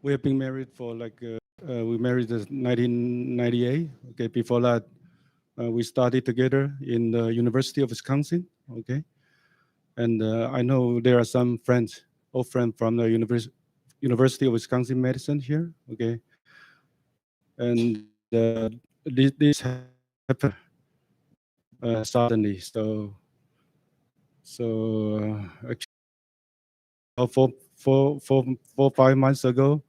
We have been married for we married in 1998. Okay, before that, we studied together in the University of Wisconsin. Okay, and I know there are some friends, old friends from the University of Wisconsin Medicine here. Okay, and this happened suddenly. Actually, 5 months ago,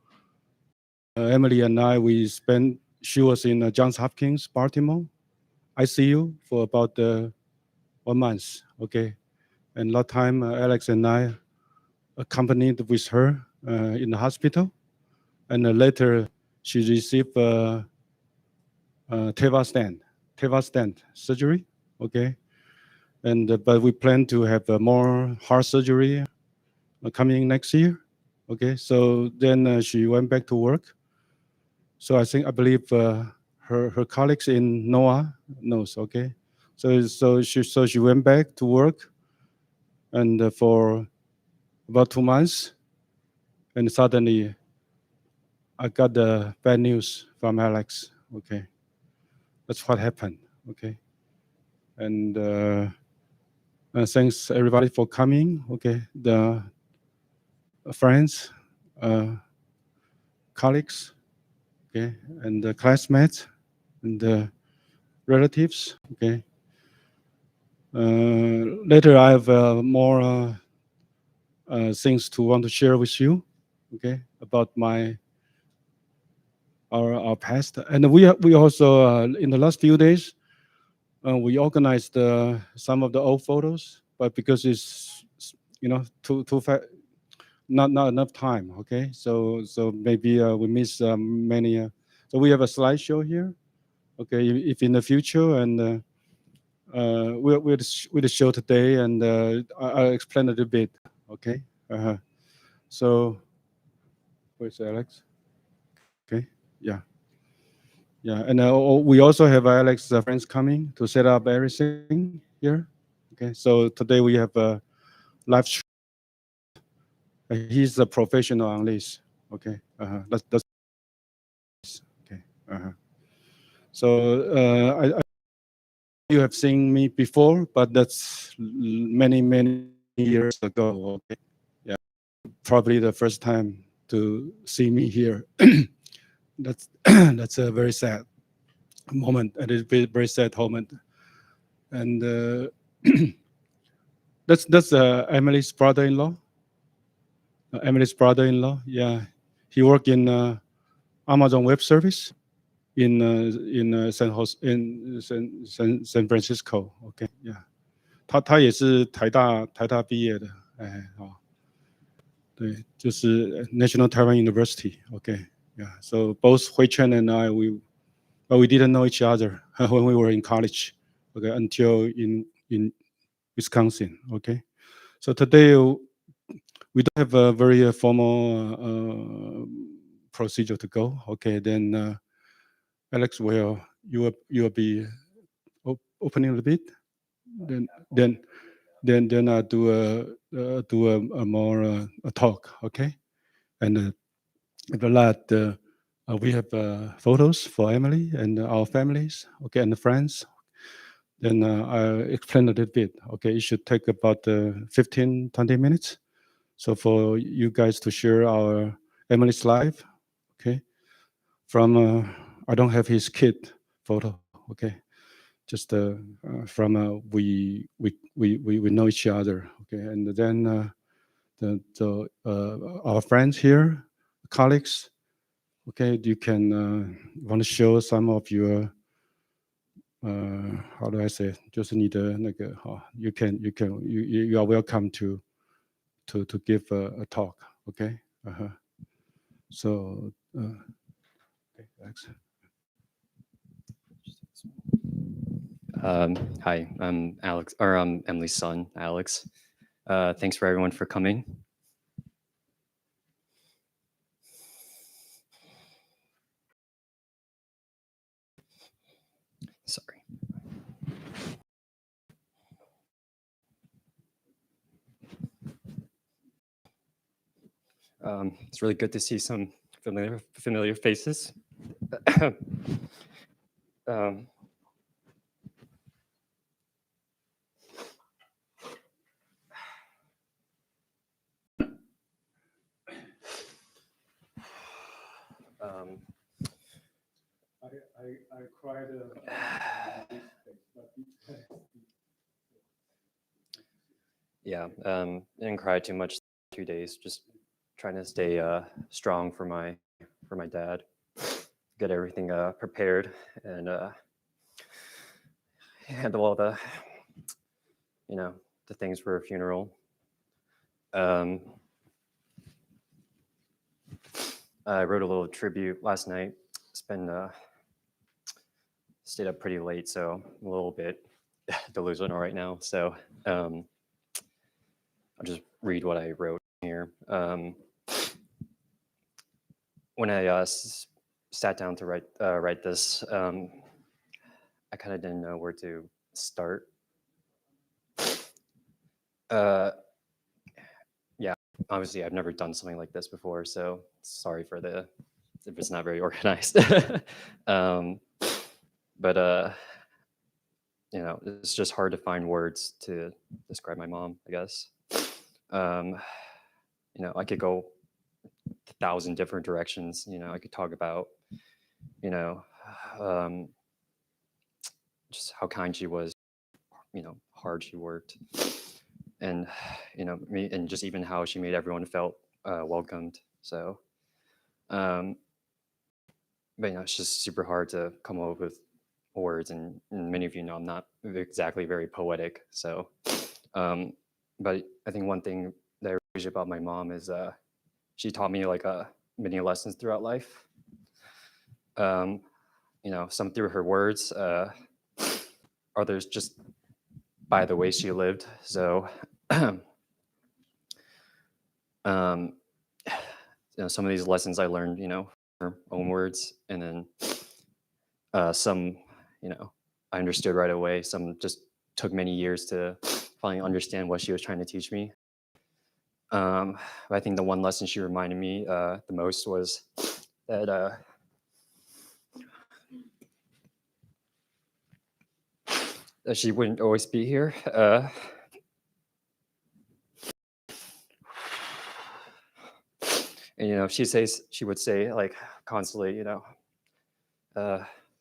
Emily and I we spent. She was in Johns Hopkins, Baltimore, ICU for about 1 month. Okay, and that time Alex and I accompanied with her in the hospital, and later she received TEVA stent surgery. Okay, and but we plan to have more heart surgery coming next year. Okay, so then she went back to work. So I believe her colleagues in NOAA knows. Okay, so she went back to work, and for about 2 months, and suddenly I got the bad news from Alex. Okay, that's what happened. Okay, and thanks everybody for coming. Okay, the friends, uh, colleagues, okay, and the classmates, and the relatives. Okay, later I have more things to want to share with you. Okay, about our past, and we also in the last few days we organized some of the old photos, but because it's too fast, not enough time. Okay, so maybe we miss many. So we have a slideshow here. Okay, if in the future, and we'll show today, and I'll explain a little bit. Okay, so where's Alex? Okay, yeah, and we also have Alex friends coming to set up everything here. Okay, so today we have a live stream. He's a professional on this. Okay, that's okay. So I you have seen me before, but that's many years ago. Okay, yeah, probably the first time to see me here. That's that's a very sad moment. It is a very sad moment, and that's Emily's brother-in-law. Emily's brother-in-law. Yeah, he worked in Amazon Web Service in San Francisco. OK， yeah， 他也是台大毕业的，哎，哦，对，就是 National Taiwan University. OK, yeah. So both HuiChun and I we didn't know each other when we were in college. OK, until in Wisconsin. OK, so today we don't have a very formal procedure to go. OK, then Alex will be opening a bit. Then then then I do a more a talk. OK, and after that we have photos for Emily and our families. OK, and the friends. Then I explain a little bit. OK, it should take about 15-20 minutes. So for you guys to share our Emily's life. OK, from I don't have his kid photo. OK, just from we know each other. Okay, and then our friends here, colleagues. Okay, you can want to show some of your how do I say 就是你的那个哈 you are welcome to give a talk. Okay, so okay, thanks. Hi, I'm Alex, or I'm Emily's son, Alex. Thanks for everyone for coming. Sorry. It's really good to see some familiar faces. um, um, I cried. Yeah, didn't cry too much 2 days. Just trying to stay strong for my dad. Get everything prepared and handle all the the things for a funeral. Um, I wrote a little tribute last night. Stayed up pretty late, so I'm a little bit delusional right now. So I'll just read what I wrote here. When I sat down to write this, I kind of didn't know where to start. Yeah, obviously I've never done something like this before, so sorry for if it's not very organized. But it's just hard to find words to describe my mom, I guess. I could go 1,000 different directions. I could talk about, um, just how kind she was, hard she worked, and and just even how she made everyone felt welcomed. So, but it's just super hard to come up with words, and many of you know I'm not exactly very poetic. So, but I think one thing that I appreciate about my mom is she taught me like many lessons throughout life. Some through her words, others just by the way she lived. So, some of these lessons I learned, her own words, and then some, I understood right away. Some just took many years to finally understand what she was trying to teach me. But I think the one lesson she reminded me the most was that that she wouldn't always be here. And she would say like constantly,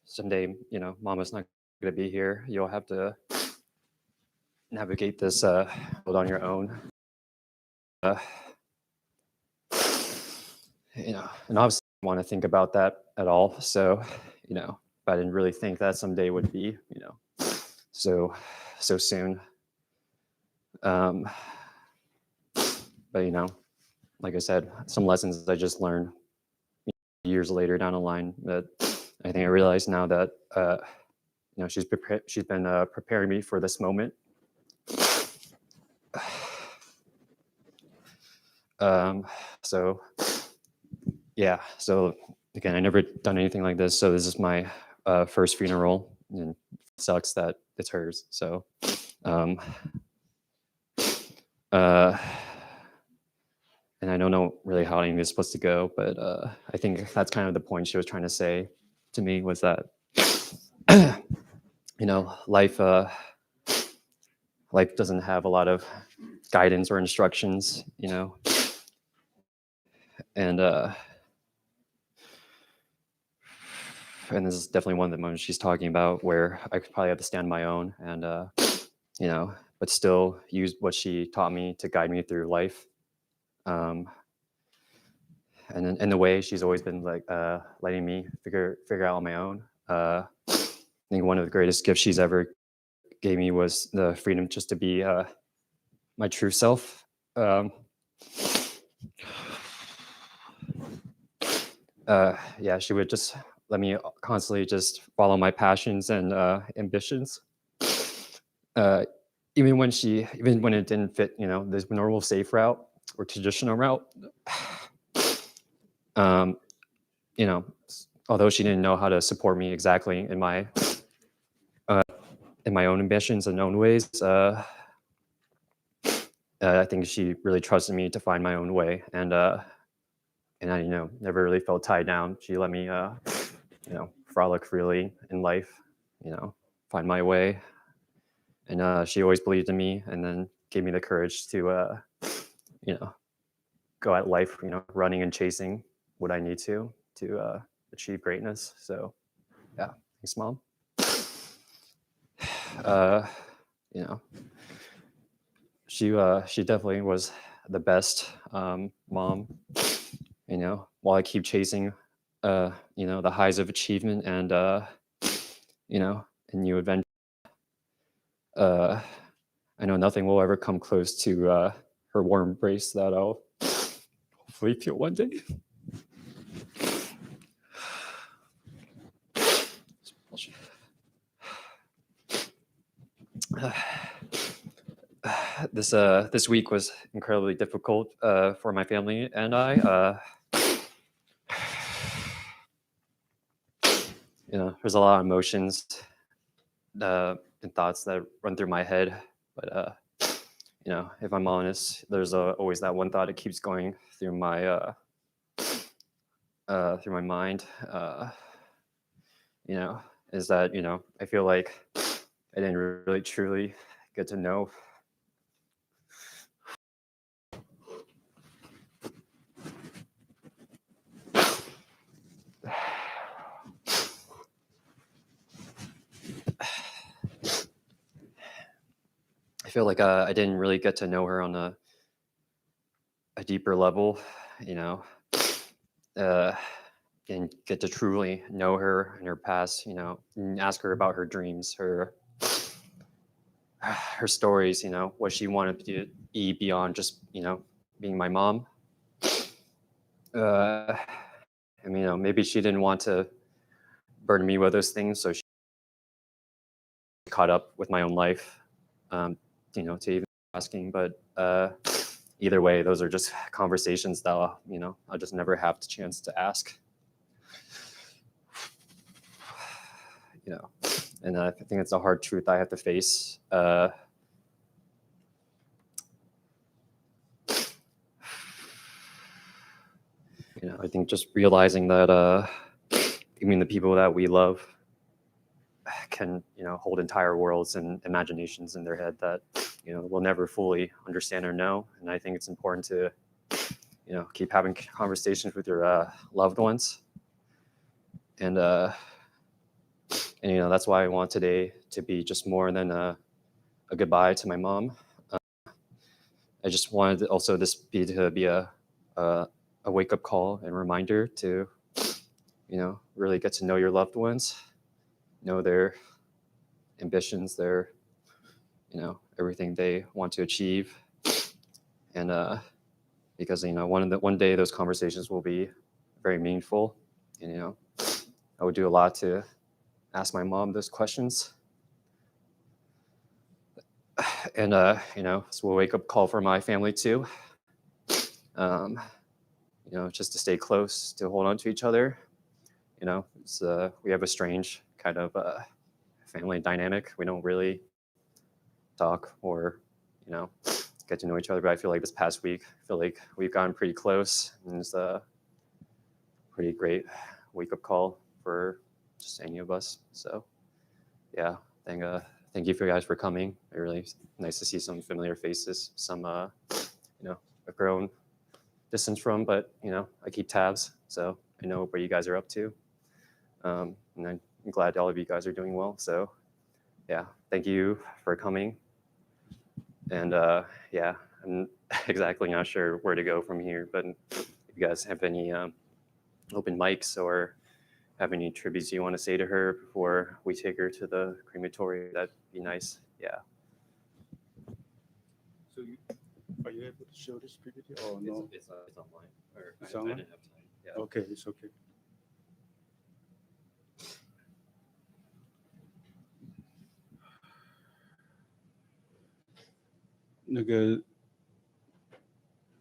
someday, Mama's not going to be here. You'll have to navigate this world on your own. And obviously I don't want to think about that at all. So, but I didn't really think that someday would be, so soon. But like I said, some lessons I just learned years later down the line that I think I realize now that she's been preparing me for this moment. So yeah, so again, I never done anything like this, so this is my first funeral, and it sucks that it's hers. So and I don't know really how any of this is supposed to go, but I think that's kind of the point she was trying to say to me, was that life doesn't have a lot of guidance or instructions, and this is definitely one of the moments she's talking about where I could probably have to stand my own and but still use what she taught me to guide me through life. And in a way, she's always been like letting me figure out on my own. I think one of the greatest gifts she's ever gave me was the freedom just to be my true self. Yeah, she would just let me constantly just follow my passions and ambitions. Even when it didn't fit, the normal safe route or traditional route. Although she didn't know how to support me exactly in my own ambitions and own ways, I think she really trusted me to find my own way. And and I never really felt tied down. She let me frolic freely in life, find my way, and she always believed in me, and then gave me the courage to go at life, running and chasing what I need to achieve greatness. So yeah, thanks, Mom. You know, she definitely was the best mom. While I keep chasing, the highs of achievement and and new adventure. I know nothing will ever come close to her warm embrace that I'll hopefully feel one day. This week was incredibly difficult for my family and I. There's a lot of emotions and thoughts that run through my head, but if I'm honest, there's always that one thought that keeps going through my mind. Is that I feel like I didn't really truly get to know I feel like I didn't really get to know her on a deeper level, and get to truly know her and her past, and ask her about her dreams, her stories, what she wanted to be beyond just, being my mom. Maybe she didn't want to burden me with those things, so she caught up with my own life, to even asking. But either way, those are just conversations that I'll just never have the chance to ask. And I think it's a hard truth I have to face. I think just realizing that even the people that we love can, hold entire worlds and imaginations in their head that, we'll never fully understand or know. And I think it's important to, keep having conversations with your loved ones. And that's why I want today to be just more than a goodbye to my mom. I just wanted also this to be a wake-up call and reminder to, really get to know your loved ones, know their ambitions, their, everything they want to achieve. And because, one day those conversations will be very meaningful. And, I would do a lot to ask my mom those questions. And, so we'll wake up call for my family too. Just to stay close, to hold on to each other. We have a strange kind of family dynamic. We don't really talk or, get to know each other. But I feel like this past week, we've gotten pretty close, and it's a pretty great wake-up call for just any of us. So, yeah, thank you for guys for coming. Really nice to see some familiar faces. Some, I've grown distance from, but I keep tabs, so I know where you guys are up to. And I'm glad all of you guys are doing well. So, yeah, thank you for coming. And yeah, I'm exactly not sure where to go from here, but if you guys have any open mics or have any tributes you want to say to her before we take her to the crematory, that'd be nice. Yeah. So are you able to show this PPT or no? It's online. It's online? I didn't have time. Yeah. Okay, it's okay.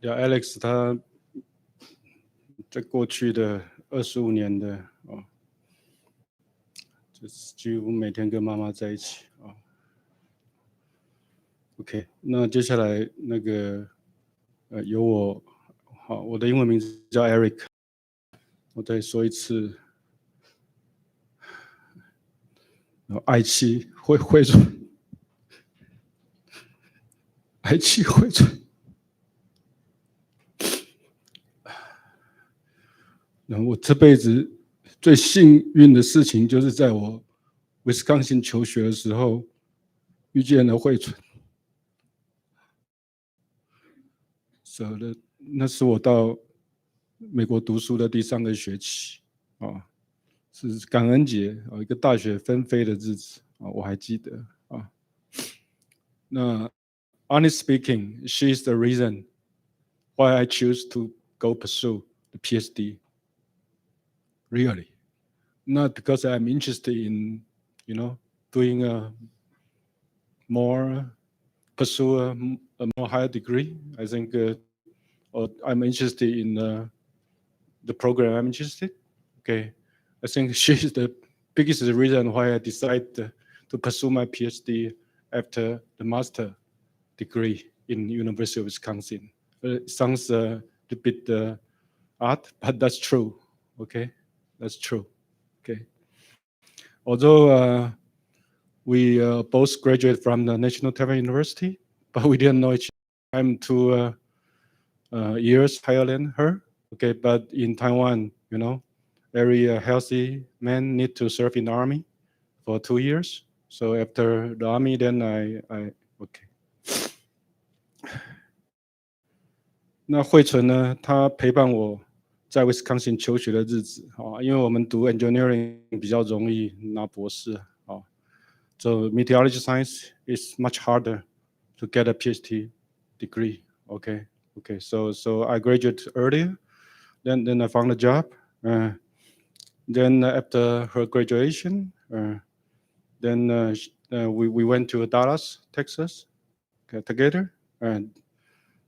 Alex 他在过去的25年的就是几乎每天跟妈妈在一起OK， 那接下来由我，好，我的英文名字叫 Eric。我再说一次，爱妻惠春，爱妻惠春。然后我这辈子最幸运的事情，就是在我威斯康星求学的时候，遇见了惠春。那是我到美国读书的第3个学期啊，是感恩节啊，一个大雪纷飞的日子啊，我还记得啊。那 honestly speaking, she is the reason why I choose to go pursue the PhD. Really, not because I'm interested in, doing pursue a more higher degree. I think, or I'm interested in the program I'm interested. Okay, I think she's the biggest reason why I decided to pursue my PhD after the master degree in University of Wisconsin. It sounds a bit odd, but that's true. Okay, that's true. Okay, although we both graduated from the National Taiwan University, but we didn't know each other. I'm 2 years higher than her. Okay, but in Taiwan, every healthy man need to serve in the army for 2 years. So after the army, then I okay. 那惠纯呢，她陪伴我在威斯康星求学的日子啊，因为我们读 engineering 比较容易拿博士啊。So meteorology science is much harder to get a PhD degree. Okay. So I graduated earlier. Then I found a job. Then after her graduation, then we went to Dallas, Texas, together. And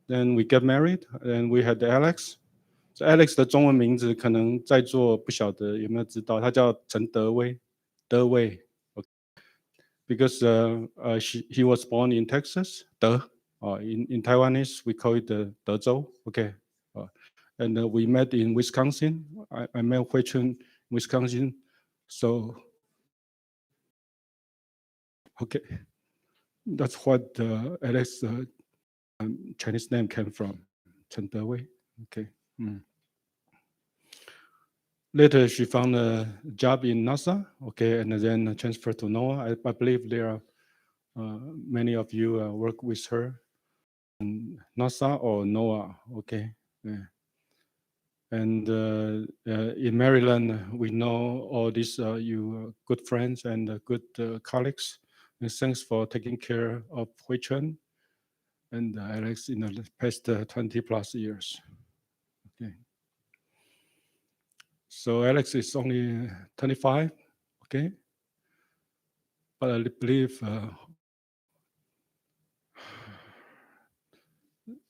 then we got married. And we had Alex. So Alex 的中文名字可能在座不晓得有没有知道，他叫陈德威，德威。Because he was born in Texas, in Taiwanese we call it Dezhou. Okay, and we met in Wisconsin. I met HuiChun in Wisconsin. So, okay, that's what Alex Chinese name came from, Chen Dewei. Okay. Later, she found a job in NASA. Okay, and then transferred to NOAA. I believe there are many of you work with her in NASA or NOAA. Okay. Yeah. And in Maryland, we know all these you good friends and good colleagues. And thanks for taking care of HuiChun and Alex in the past 20 plus years. Okay. So Alex is only 25. Okay. But I believe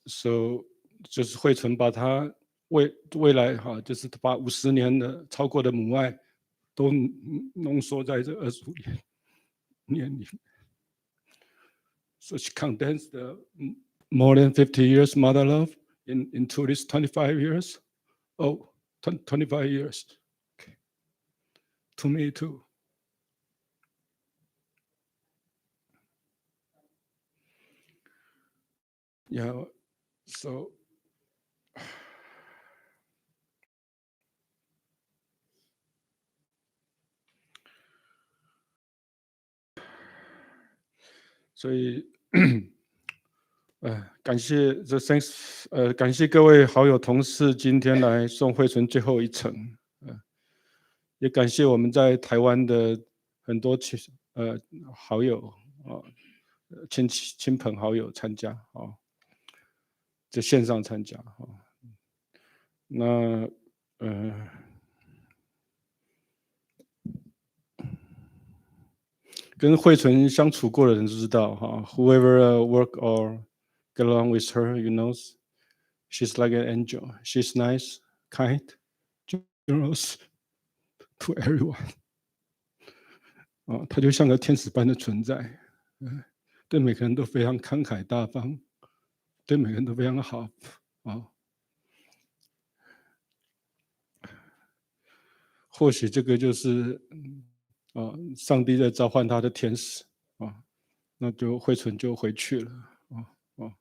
so 就是惠纯把他未来就是把50年的超过的母爱都浓缩在这25年里。So she condensed more than 50 years mother love into this 25 years. Oh, 25 years. Okay. To me too. Yeah, so所以感谢thanks 感谢各位好友同事今天来送惠纯最后一程，也感谢我们在台湾的很多好友亲朋好友参加在线上参加那跟惠纯相处过的人都知道whoever work or get along with her, you know, she's like an angel. She's nice, kind, generous to everyone. 她就像个天使般的存在，对每个人都非常慷慨大方，对每个人都非常好或许这个就是上帝在召唤他的天使啊，那就HuiChun就回去了啊。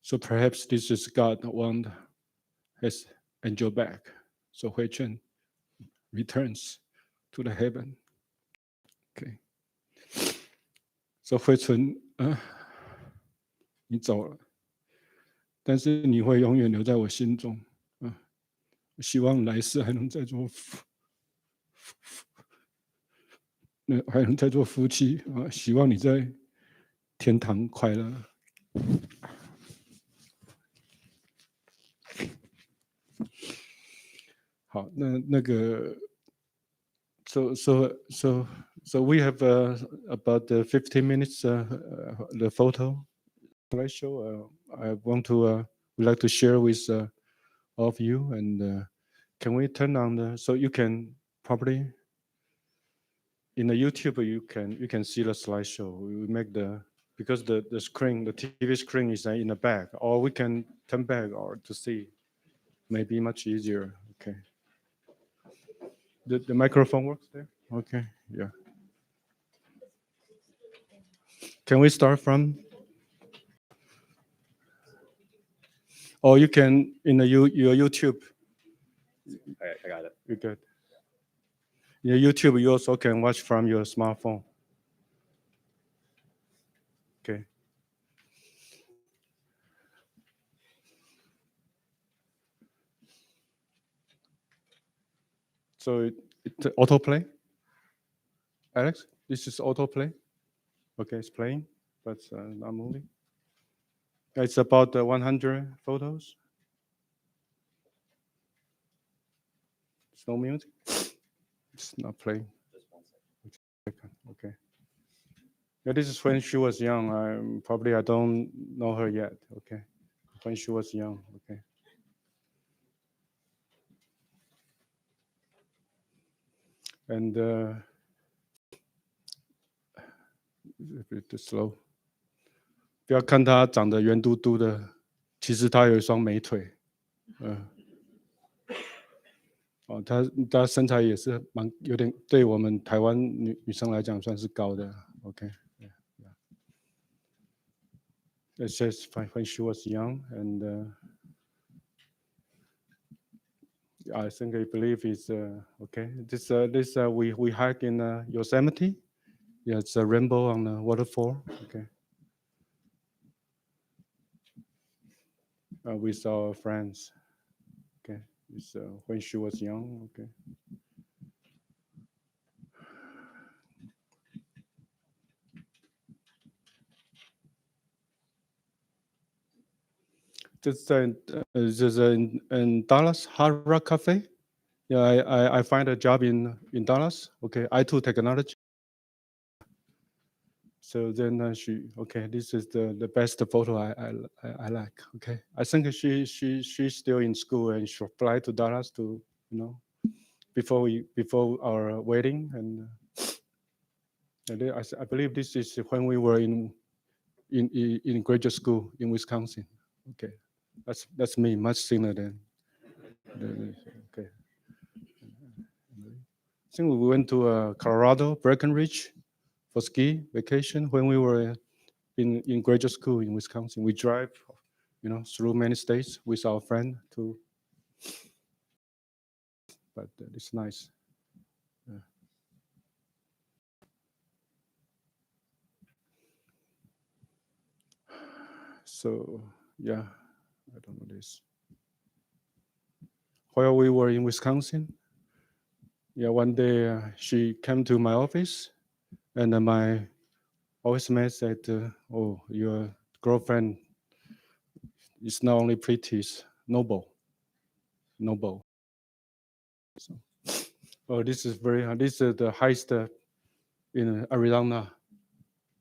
So perhaps this is God want his angel back. So HuiChun returns to the heaven. Okay. So HuiChun 你走了，但是你会永远留在我心中啊。希望来世还能再做还能再做夫妻啊！希望你在天堂快乐。好，那个 so we have about 15 minutes the photo slideshow. I want to would like to share with all of you, and can we turn on the so you can probably in the YouTube you can see the slideshow. We make the because the screen the TV screen is in the back, or we can turn back or to see. Maybe much easier. Okay. The microphone works there? Okay, yeah. Can we start from? Or you can in your YouTube. I got it. You good. In your YouTube, you also can watch from your smartphone. Okay. So it autoplay. Alex, this is autoplay. Okay, it's playing, but not moving. It's about 100 photos. It's no music. It's not playing. Just 1 second. Okay. Yeah, this is when she was young. I don't know her yet. Okay, when she was young. Okay. And a bit slow. 不要看她长得圆嘟嘟的，其实她有一双美腿。她身材也是有点，对我们台湾女生来讲算是高的。OK， It's just when she was young, and I think I believe it's okay. This we hike in Yosemite. Yeah, it's a rainbow on the waterfall. Okay. With our friends. Okay. It's when she was young. Okay. Just in Dallas, Hard Rock Cafe. Yeah, I find a job in Dallas. Okay, I2 technology. So then okay, this is the best photo I like. Okay, I think she's still in school and she'll fly to Dallas to before our wedding, and I believe this is when we were in graduate school in Wisconsin. Okay, that's me, much sooner than okay. I think we went to Colorado, Breckenridge, for ski vacation when we were in graduate school in Wisconsin. We drive, through many states with our friend too. But it's nice. Yeah. So yeah, I don't know this. While we were in Wisconsin, yeah, one day she came to my office, and my office mate said, "Oh, your girlfriend is not only pretty, it's noble." So, this is this is the highest in Arizona.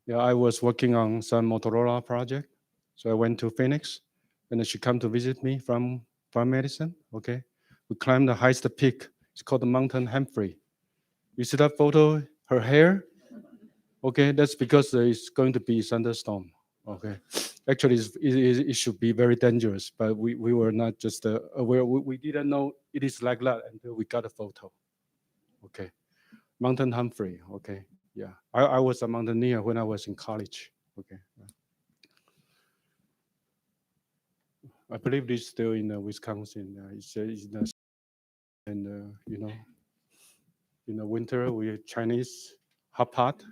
Yeah, I was working on some Motorola project, so I went to Phoenix, and then she come to visit me from Madison. Okay, we climbed the highest peak. It's called the Mountain Humphrey. You see that photo? Her hair. Okay, that's because it's going to be thunderstorm. Okay, actually, it should be very dangerous, but we were not just aware. We didn't know it is like that until we got a photo. Okay, Mountain Humphrey. Okay, yeah, I was a mountaineer when I was in college. Okay, I believe this is still in Wisconsin. It's in and in the winter we Chinese hot pot,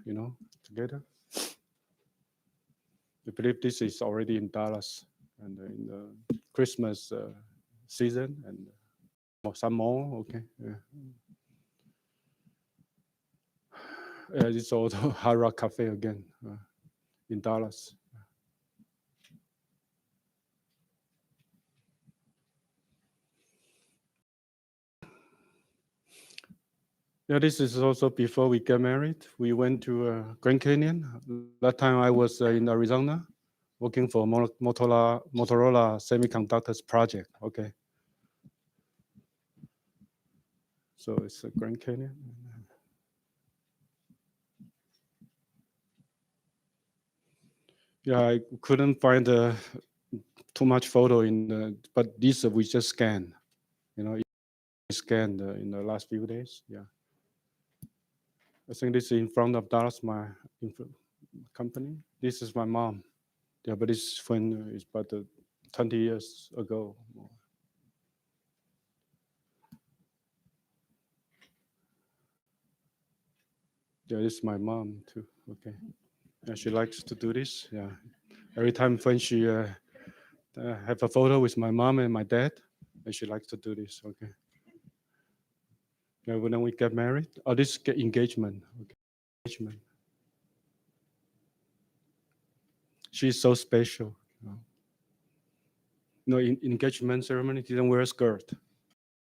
together. I believe this is already in Dallas and in the Christmas season and some more. Okay, yeah. It's also Hard Rock Cafe again in Dallas. Yeah, this is also before we get married. We went to Grand Canyon. That time I was in Arizona, working for Motorola Semiconductors project. Okay, so it's Grand Canyon. Yeah, I couldn't find too much photo but this we just scanned. Scanned in the last few days. Yeah, I think this is in front of Dallas, my company. This is my mom. Yeah, but it's when it's about 20 years ago. Yeah, this is my mom too. Okay. Yeah, she likes to do this. Yeah. Every time when she have a photo with my mom and my dad, and she likes to do this. Okay. Yeah, when we get married, this get engagement. Okay. Engagement. She's so special. In engagement ceremony, didn't wear a skirt,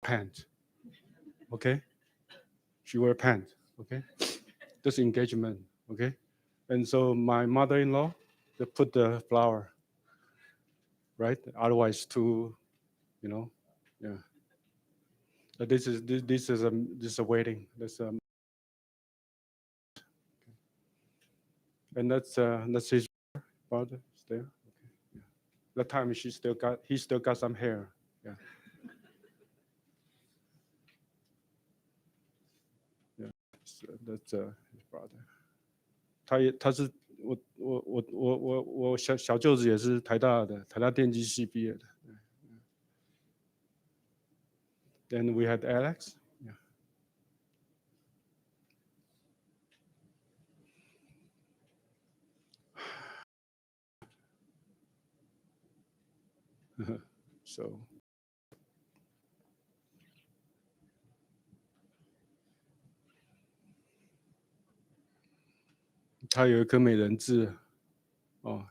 pants. Okay. She wear pants. Okay. That's engagement. Okay. And so my mother-in-law, they put the flower, right? Otherwise, yeah. But this is a wedding. And that's his father is there. Okay. Yeah. That time he still got some hair. Yeah. Yeah. That's his brother. 我小舅子也是台大电机系毕业的。Then we had Alex. Yeah. So. 他有一颗美人痣，哦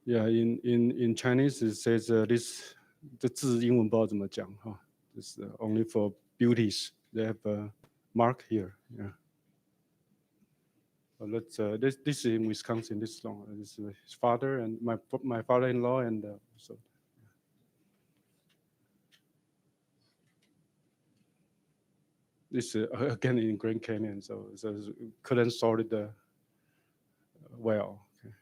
，Yeah, in Chinese it says this 这字英文不知道怎么讲哈，就是 only for beauties. They have a mark here. Yeah. So this is in Wisconsin. This song. This is his father and my father-in-law and so. This again in Grand Canyon, so couldn't sort it well. Okay.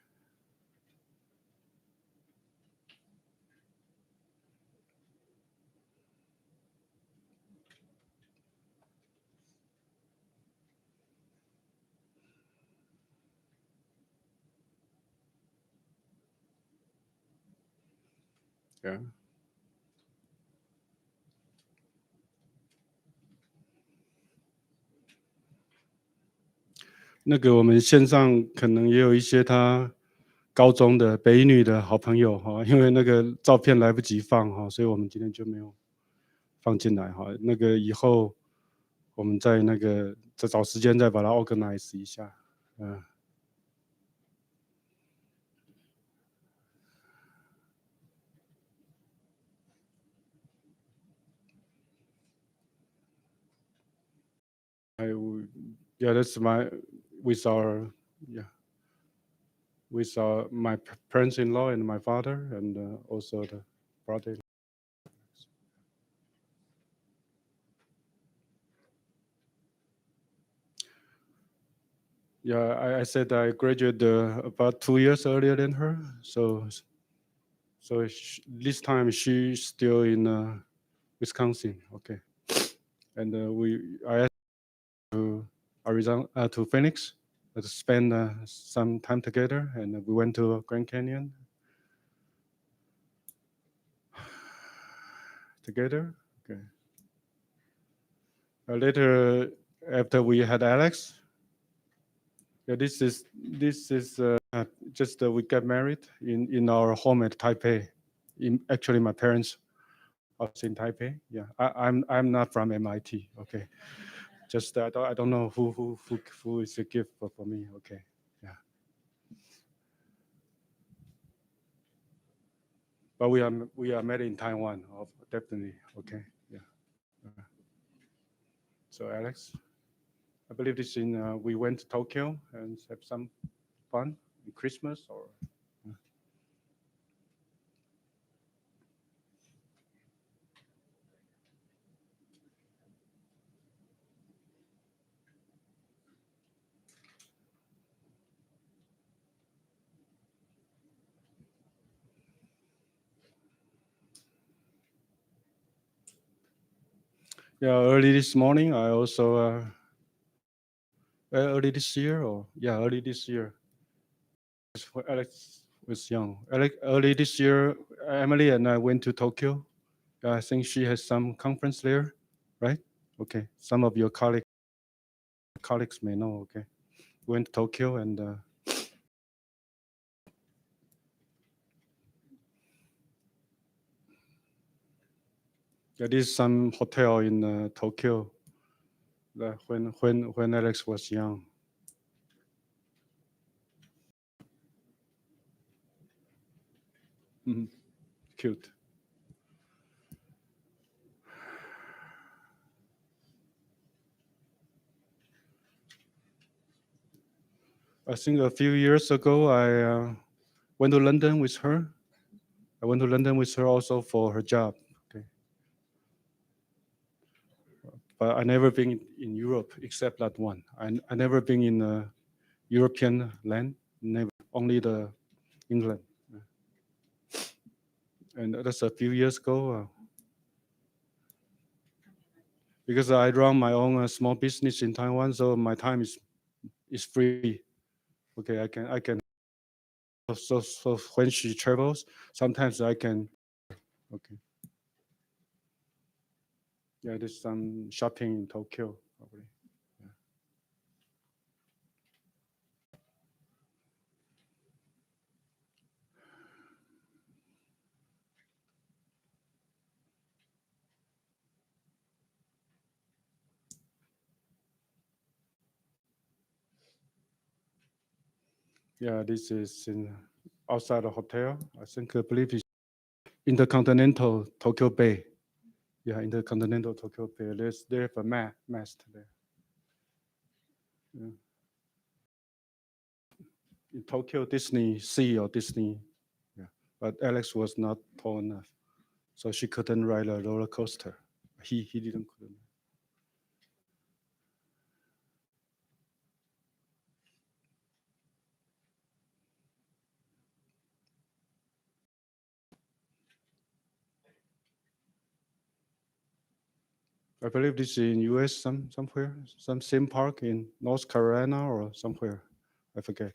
Yeah. 那个我们线上可能也有一些他高中的北一女的好朋友哈，因为那个照片来不及放哈，所以我们今天就没有放进来哈。那个以后我们再找时间再把它 organize 一下，嗯。Yeah, that's with our yeah with my parents-in-law and my father and also the brother. Yeah, I said I graduated about 2 years earlier than her, so this time she's still in Wisconsin. Okay. and I asked to Arizona to Phoenix to spend some time together, and we went to Grand Canyon together. Okay. Later, after we had Alex, yeah, this is just we got married in our home at Taipei. Actually, my parents are in Taipei. Yeah, I'm not from MIT. Okay, just I don't know who is a gift for me. Okay, yeah. But we are met in Taiwan. Definitely. Okay, yeah. So Alex, I believe this in we went to Tokyo and have some fun in Christmas or. Yeah, early this morning, I also early this year, or yeah, early this year, when Alex was young. Early this year, Emily and I went to Tokyo. I think she has some conference there, right? Okay, some of your colleagues may know. Okay, went to Tokyo and yeah, there's some hotel in Tokyo when Alex was young. Mhm. Cute. I think a few years ago, I went to London with her. I went to London with her also for her job. Okay, but I never been in Europe except that one. I never been in a European land. Never, only the England. And that's a few years ago. Because I run my own small business in Taiwan, so my time is free. Okay, I can. So when she travels, sometimes I can. Okay. Yeah, there's some shopping in Tokyo probably. Yeah, this is in outside the hotel. I believe it's Intercontinental Tokyo Bay. Yeah, Intercontinental Tokyo Bay. They have a mast there. Yeah. In Tokyo, Disney Sea or Disney. Yeah, but Alex was not tall enough, so she couldn't ride a roller coaster. He didn't couldn't. I believe this is in U.S. Somewhere, some theme park in North Carolina or somewhere. I forget.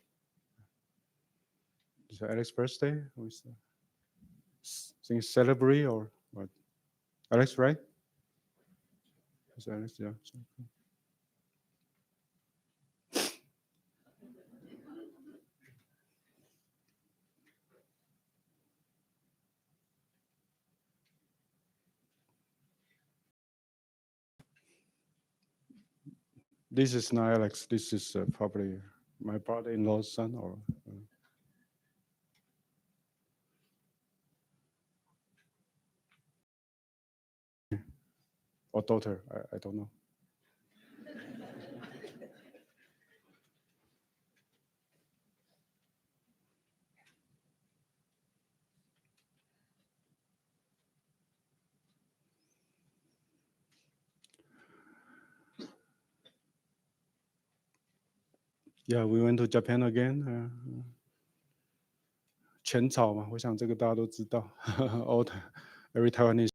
Is it Alex's birthday? Or is it, think celebrate or what? Alex, right? Is Alex? Yeah. This is not Alex. This is probably my brother-in-law's son or daughter. I don't know. Yeah, we went to Japan again. 浅草嘛，我想这个大家都知道。All every Taiwanese.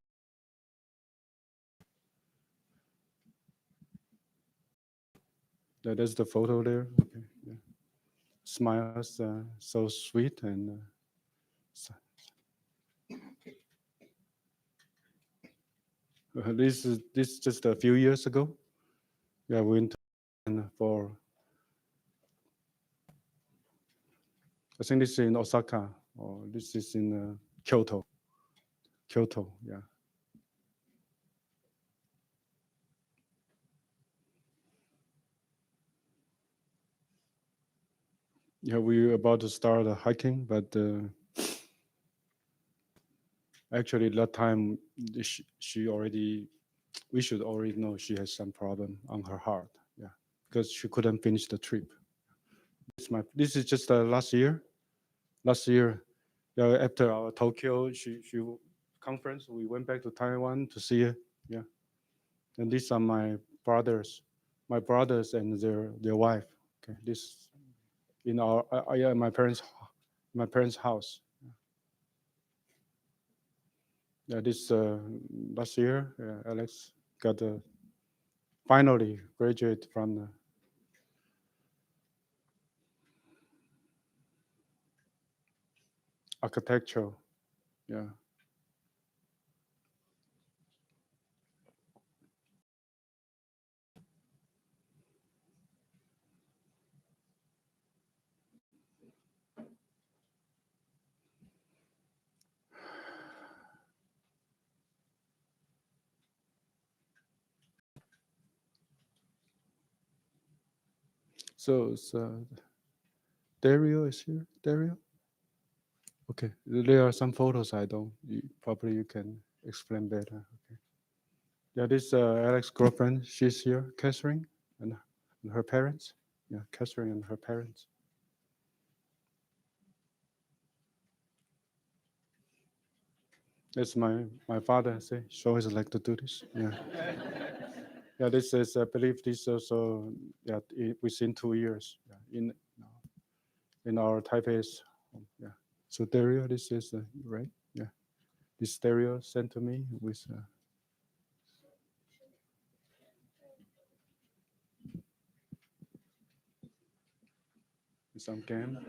That's the photo there. Okay. Yeah. Smiles so sweet and this just a few years ago. Yeah, we went for I think this is in Osaka or this is in Kyoto. Kyoto, yeah. Yeah, we were about to start hiking, but actually that time she already, we should already know she has some problem on her heart. Yeah, because she couldn't finish the trip. This is just last year. Last year, yeah, after our Tokyo she conference, we went back to Taiwan to see her. Yeah, and these are my brothers and their wife. Okay, this in our yeah, my parents' house. Yeah, this last year, Alex got finally graduate from architecture. Yeah. So Dario is here. Dario. Okay. There are some photos I don't. Probably you can explain better. Okay. Yeah, this Alex's girlfriend. She's here, Catherine, and her parents. Yeah, Catherine and her parents. That's my father. Say she always like to do this. Yeah. Yeah, this is I believe this also yeah within 2 years. Yeah, in our Taipei's home. Yeah. So Dario, this is right. Yeah. This stereo sent to me with some game.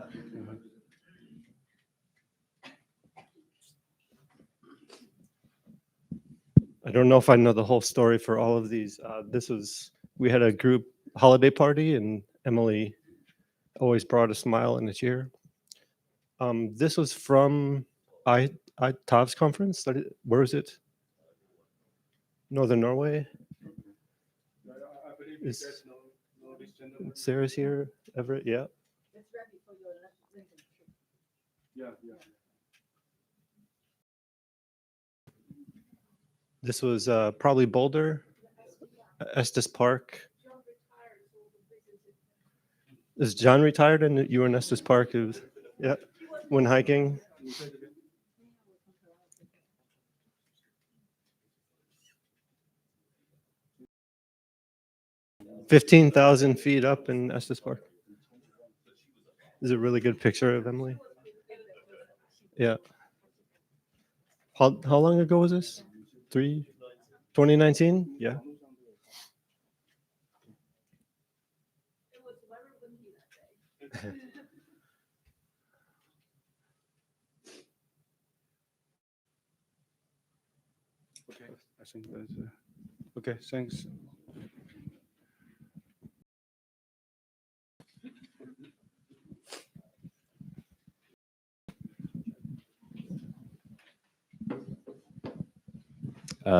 I don't know if I know the whole story for all of these. We had a group holiday party, and Emily always brought a smile and a cheer. This was from I Tav's conference. Where is it? Northern Norway. Is Sarah's here? Everett? Yeah. Yeah. This was probably Boulder, Estes Park. Is John retired and you were in Estes Park? Yeah, when hiking. 15,000 feet up in Estes Park. This is a really good picture of Emily. Yeah. How long ago was this? 2019? Yeah. Okay. I think that's okay. Thanks.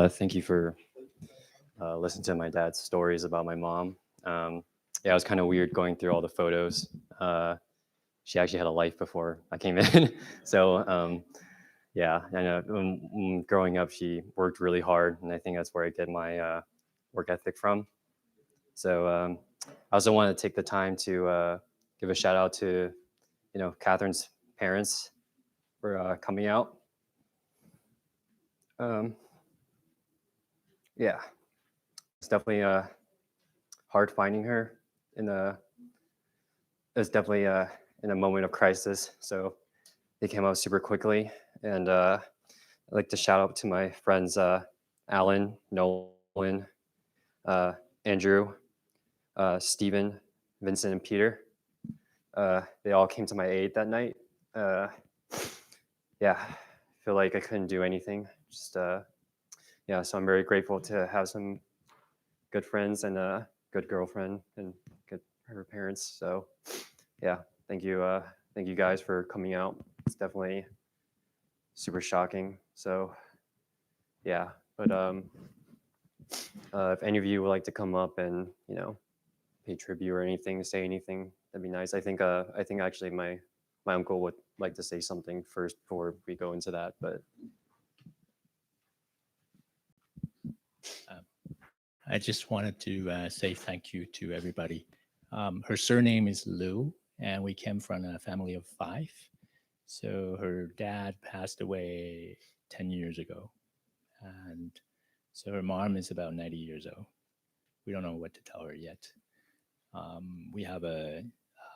Thank you for listening to my dad's stories about my mom. Yeah, it was kind of weird going through all the photos. She actually had a life before I came in. So yeah, I know growing up, she worked really hard, and I think that's where I get my work ethic from. So I also want to take the time to give a shout out to, Catherine's parents for coming out. Um, yeah, it's definitely hard finding her in a. It's definitely in a moment of crisis. So they came out super quickly, and I'd like to shout out to my friends Alan, Nolan, Andrew, Stephen, Vincent and Peter. They all came to my aid that night. Yeah, I feel like I couldn't do anything. Just yeah, so I'm very grateful to have some good friends and a good girlfriend and good her parents. So yeah, thank you guys for coming out. It's definitely super shocking. So yeah, but if any of you would like to come up and pay tribute or anything, say anything, that'd be nice. I think actually my uncle would like to say something first before we go into that, but I just wanted to say thank you to everybody. Her surname is Liu, and we came from a family of 5. So her dad passed away 10 years ago. And so her mom is about 90 years old. We don't know what to tell her yet.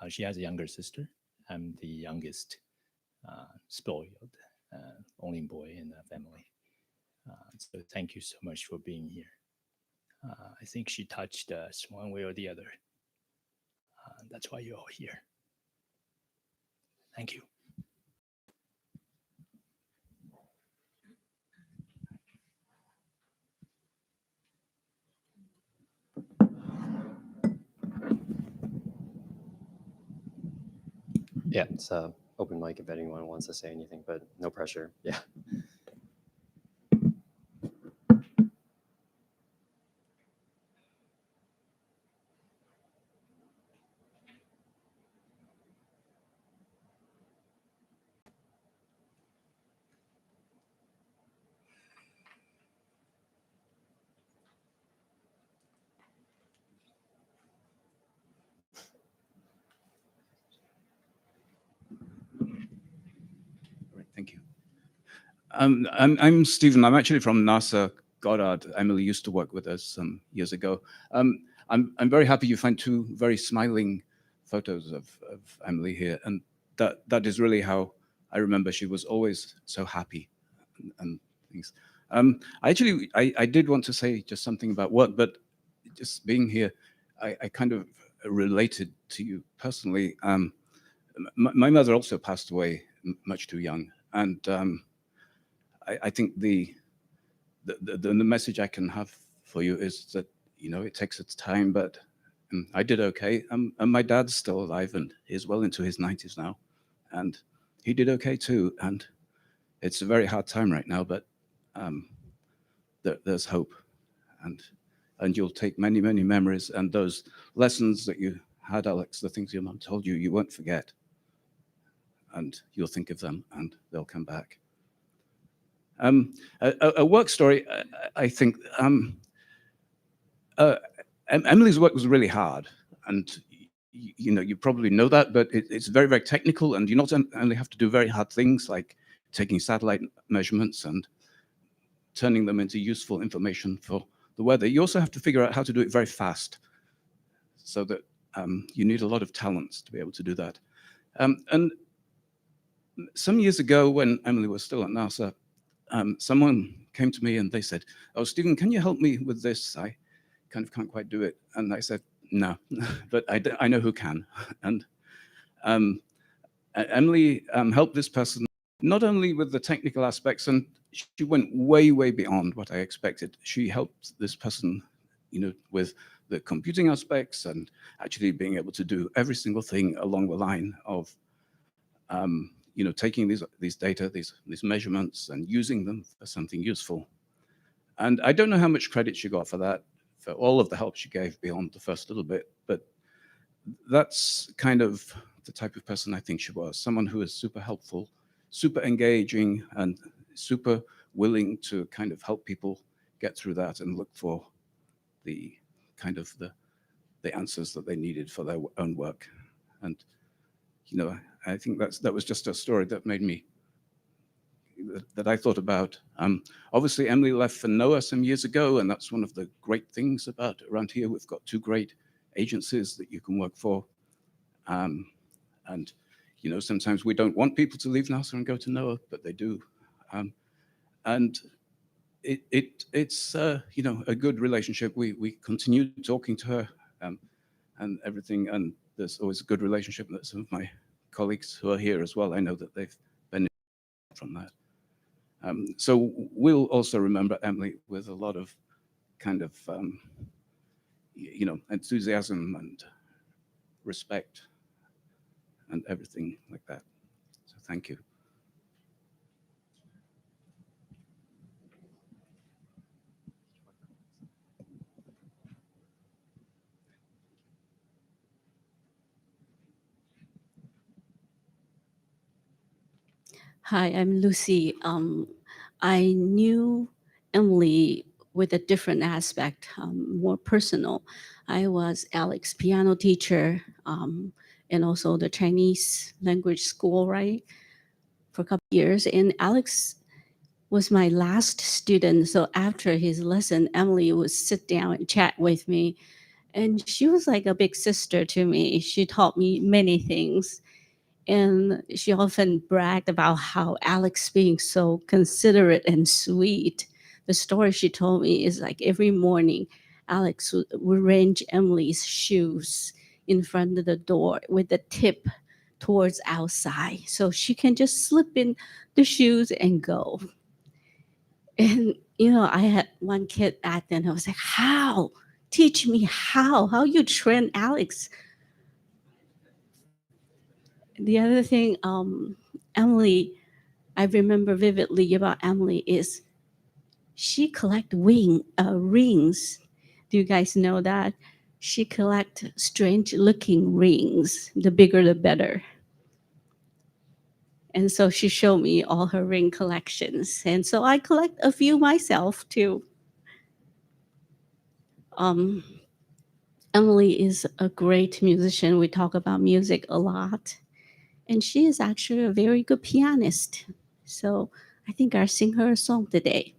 She has a younger sister. I'm the youngest, spoiled, only boy in the family. So thank you so much for being here. I think she touched us one way or the other. That's why you're all here. Thank you. yeah, it's open mic if anyone wants to say anything, but no pressure. Yeah. Great, thank you. I'm Stephen. I'm actually from NASA Goddard. Emily used to work with us some years ago. I'm very happy you find 2 very smiling photos of Emily here, and that is really how I remember. She was always so happy and things. I did want to say just something about work, but just being here, I kind of related to you personally. My mother also passed away much too young, and I think the message I can have for you is that it takes its time, but I did okay. And my dad's still alive, and he's well into his 90s now, and he did okay too. And it's a very hard time right now, but there's hope, and you'll take many memories, and those lessons that you had, Alex, the things your mom told you, you won't forget, and you'll think of them, and they'll come back. A work story, I think. Emily's work was really hard, and you probably know that, but it's very technical, and you not only have to do very hard things like taking satellite measurements and turning them into useful information for the weather. You also have to figure out how to do it very fast, so that you need a lot of talents to be able to do that. And some years ago, when Emily was still at NASA, someone came to me and they said, "Oh, Stephen, can you help me with this? I kind of can't quite do it." And I said, "No, but I know who can." And Emily helped this person not only with the technical aspects, and she went way beyond what I expected. She helped this person, with the computing aspects and actually being able to do every single thing along the line of taking these data, these measurements, and using them for something useful. And I don't know how much credit she got for that, for all of the help she gave beyond the first little bit, but that's kind of the type of person I think she was. Someone who is super helpful, super engaging, and super willing to kind of help people get through that and look for the kind of the answers that they needed for their own work. And I think that was just a story that made me, that I thought about. Obviously, Emily left for NOAA some years ago, and that's one of the great things about around here. We've got 2 great agencies that you can work for. And sometimes we don't want people to leave NASA and go to NOAA, but they do. And it's a good relationship. We continue talking to her, and everything. And there's always a good relationship with some of my colleagues who are here as well. I know that they've benefited from that. So we'll also remember Emily with a lot of kind of, enthusiasm and respect and everything like that. So thank you. Hi, I'm Lucy. I knew Emily with a different aspect, more personal. I was Alex's piano teacher and also the Chinese language school, right, for a couple years. And Alex was my last student. So after his lesson, Emily would sit down and chat with me. And she was like a big sister to me. She taught me many things. And she often bragged about how Alex being so considerate and sweet. The story she told me is like every morning, Alex would arrange Emily's shoes in front of the door with the tip towards outside. So she can just slip in the shoes and go. And, I had one kid back then. I was like, how? Teach me how you train Alex. The other thing, Emily, I remember vividly about Emily is she collect rings. Do you guys know that? She collect strange looking rings. The bigger, the better. And so she showed me all her ring collections. And so I collect a few myself too. Emily is a great musician. We talk about music a lot. And she is actually a very good pianist. So I think I'll sing her a song today.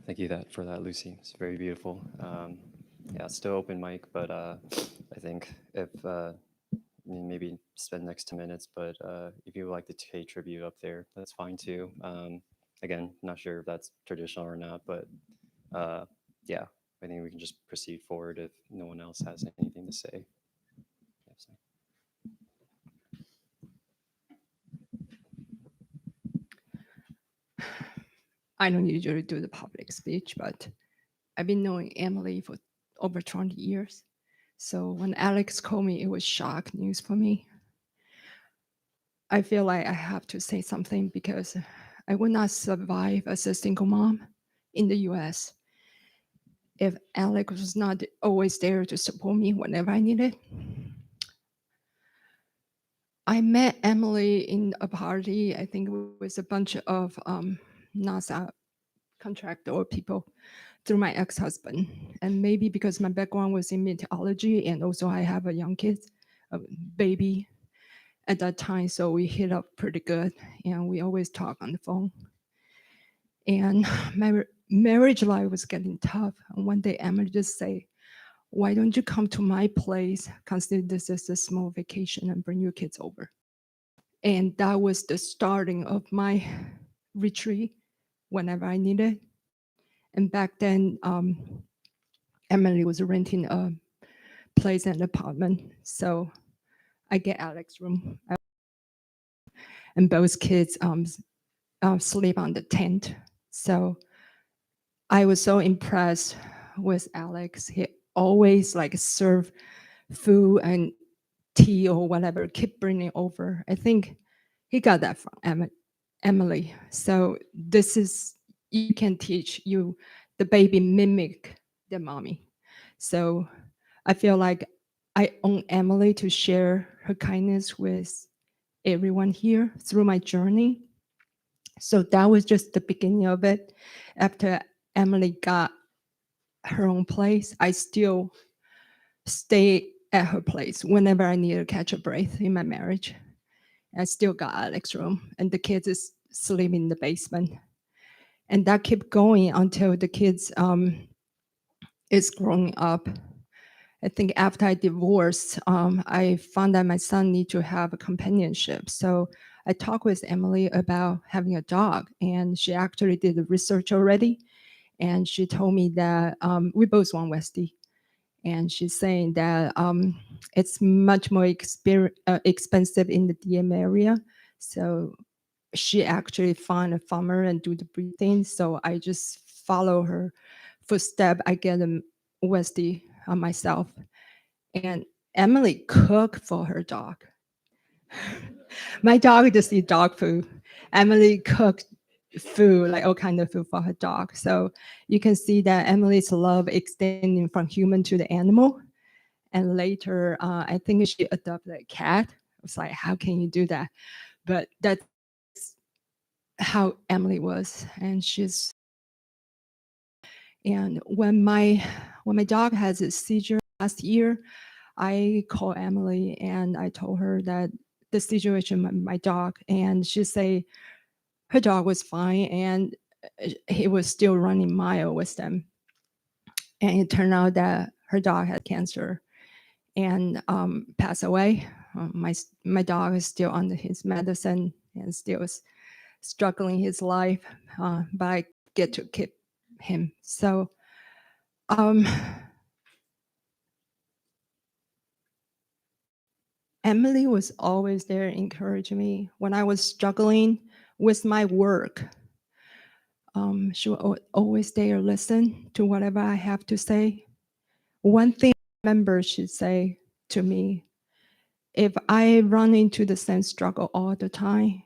Thank you for that, Lucy. It's very beautiful. Yeah, still open mic, but I think if maybe spend next 10 minutes, but if you would like to pay tribute up there, that's fine too. Again, not sure if that's traditional or not, but yeah, I think we can just proceed forward if no one else has anything to say. Yeah, so. I don't usually do the public speech, but I've been knowing Emily for over 20 years. So when Alex called me, it was shock news for me. I feel like I have to say something because I would not survive as a single mom in the US if Alex was not always there to support me whenever I needed. I met Emily in a party. I think it was a bunch of NASA contractor people through my ex-husband. And maybe because my background was in meteorology and also I have a young kid, a baby at that time. So we hit up pretty good and we always talk on the phone. And my marriage life was getting tough. And one day Emily just say, why don't you come to my place, consider this as a small vacation and bring your kids over. And that was the starting of my retreat whenever I needed. And back then, Emily was renting a place and apartment. So I get Alex's room. And both kids sleep on the tent. So I was so impressed with Alex. He always like serve food and tea or whatever, keep bringing over. I think he got that from Emily. So this is, you can teach you, the baby mimic the mommy. So I feel like I own Emily to share her kindness with everyone here through my journey. So that was just the beginning of it. After Emily got her own place, I still stay at her place whenever I need to catch a breath in my marriage. I still got Alex's room, and the kids is sleeping in the basement. And that kept going until the kids is growing up. I think after I divorced, I found that my son need to have a companionship. So I talked with Emily about having a dog, and she actually did the research already. And she told me that we both want Westie. And she's saying that it's much more expensive in the DM area. So she actually found a farmer and do the breeding. So I just follow her footstep. I get a Westie myself. And Emily cooked for her dog. My dog just eat dog food. Emily cooked food, like all kind of food for her dog. So you can see that Emily's love extending from human to the animal. And later, I think she adopted a cat. I was like, how can you do that? But that's how Emily was. And when my dog has a seizure last year, I called Emily and I told her that the situation with my dog, and she say her dog was fine and he was still running mile with them. And it turned out that her dog had cancer and passed away. My dog is still under his medicine and still struggling his life, but I get to keep him. So Emily was always there encouraging me when I was struggling with my work. She was always there listen to whatever I have to say. One thing I remember she'd say to me, if I run into the same struggle all the time,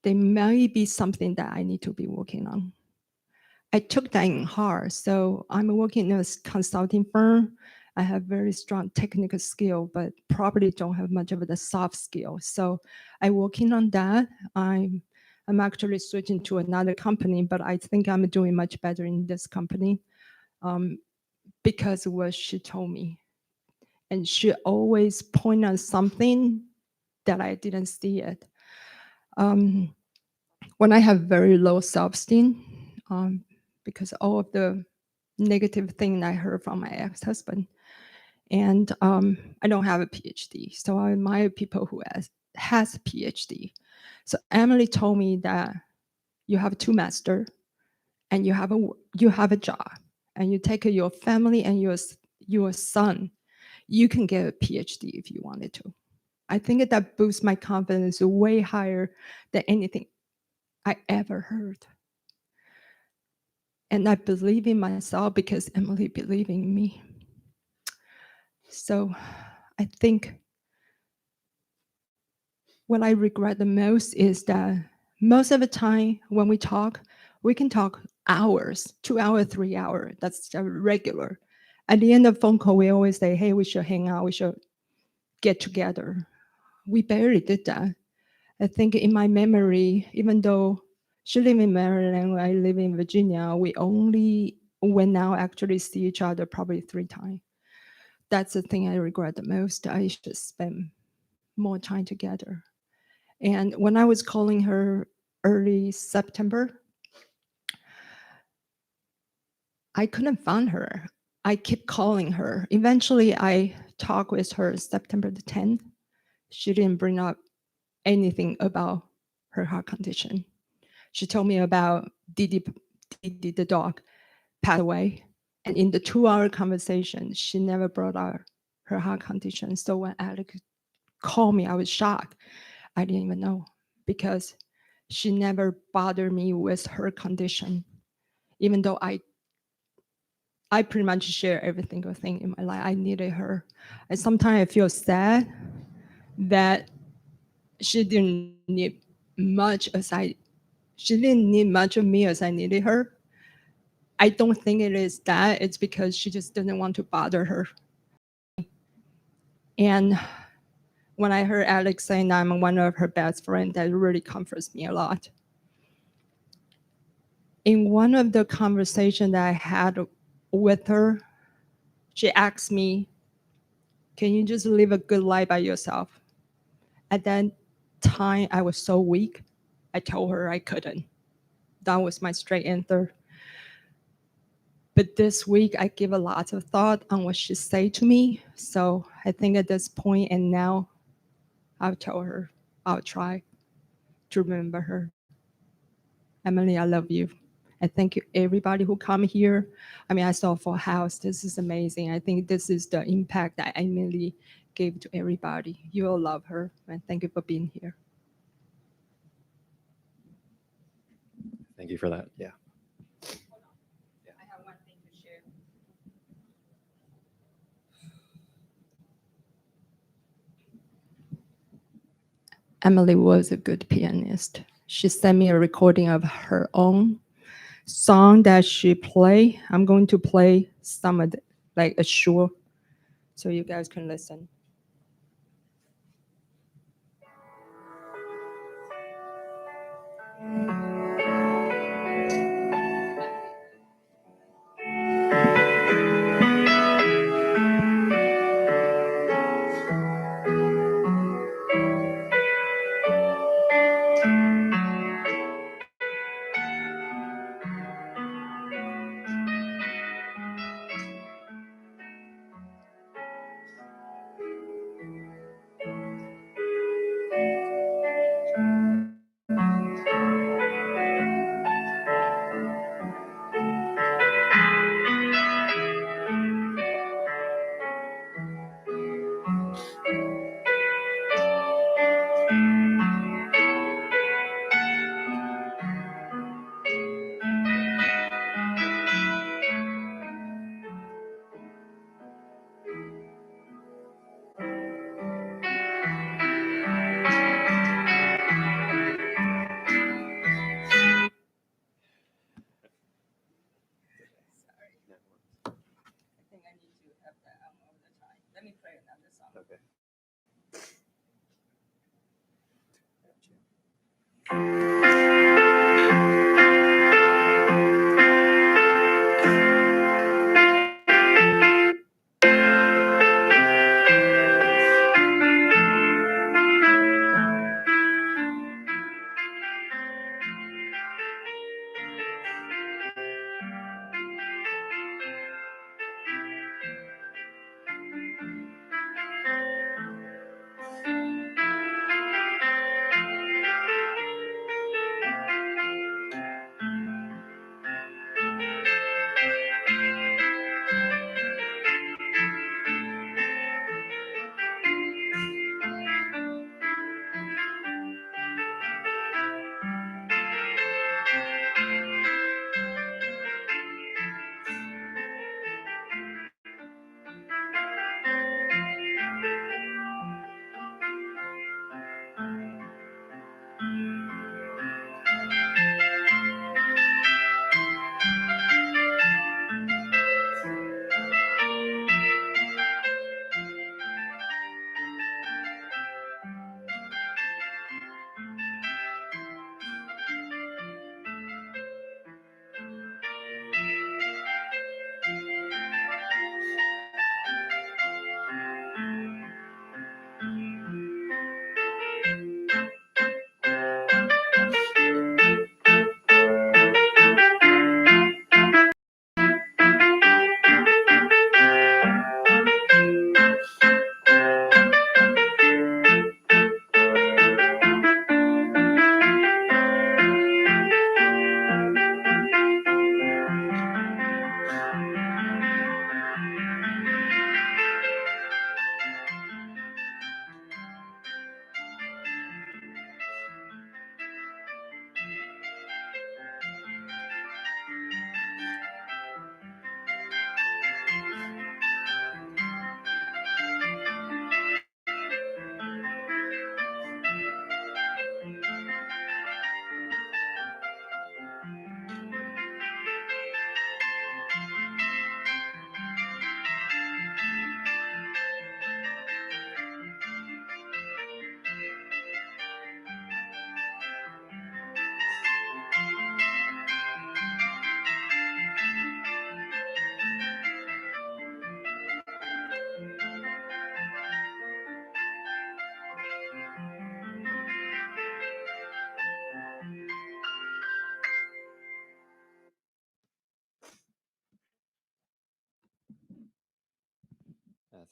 there may be something that I need to be working on. I took that in hard. So I'm working in a consulting firm. I have very strong technical skill, but probably don't have much of the soft skill. So I'm working on that. I'm actually switching to another company, but I think I'm doing much better in this company because of what she told me. And she always point on something that I didn't see it. When I have very low self-esteem, because all of the negative thing I heard from my ex-husband, and I don't have a PhD, so I admire people who has a PhD. So Emily told me that you have two masters, and you have a job, and you take care of your family and your son. You can get a PhD if you wanted to. I think that boosts my confidence way higher than anything I ever heard. And I believe in myself because Emily believed in me. So I think what I regret the most is that most of the time when we talk, we can talk hours, 2 hours, 3 hours. That's regular. At the end of phone call, we always say, hey, we should hang out. We should get together. We barely did that. I think in my memory, even though she live in Maryland, I live in Virginia, we only went out actually see each other probably 3 times. That's the thing I regret the most. I should spend more time together. And when I was calling her early September, I couldn't find her. I kept calling her. Eventually, I talked with her September the 10th. She didn't bring up anything about her heart condition. She told me about Didi the dog passed away. And in the 2 hour conversation, she never brought up her heart condition. So when Alex called me, I was shocked. I didn't even know because she never bothered me with her condition, even though I pretty much share every single thing in my life. I needed her. And sometimes I feel sad that she didn't need much she didn't need much of me as I needed her. I don't think it is that. It's because she just didn't want to bother her. And when I heard Alex saying I'm one of her best friends, that really comforts me a lot. In one of the conversations that I had with her, she asked me, can you just live a good life by yourself? At that time, I was so weak. I told her I couldn't. That was my straight answer. But this week, I give a lot of thought on what she said to me. So I think at this point, and now, I'll tell her, I'll try to remember her. Emily, I love you. And thank you everybody who come here. I mean, I saw Full House. This is amazing. I think this is the impact that Emily gave to everybody. You all love her. And thank you for being here. Thank you for that. Yeah. I have one thing to share. Emily was a good pianist. She sent me a recording of her own song that she played. I'm going to play some of the, like a short, so you guys can listen. I think I need to have that on all the time. Let me play another song. Okay.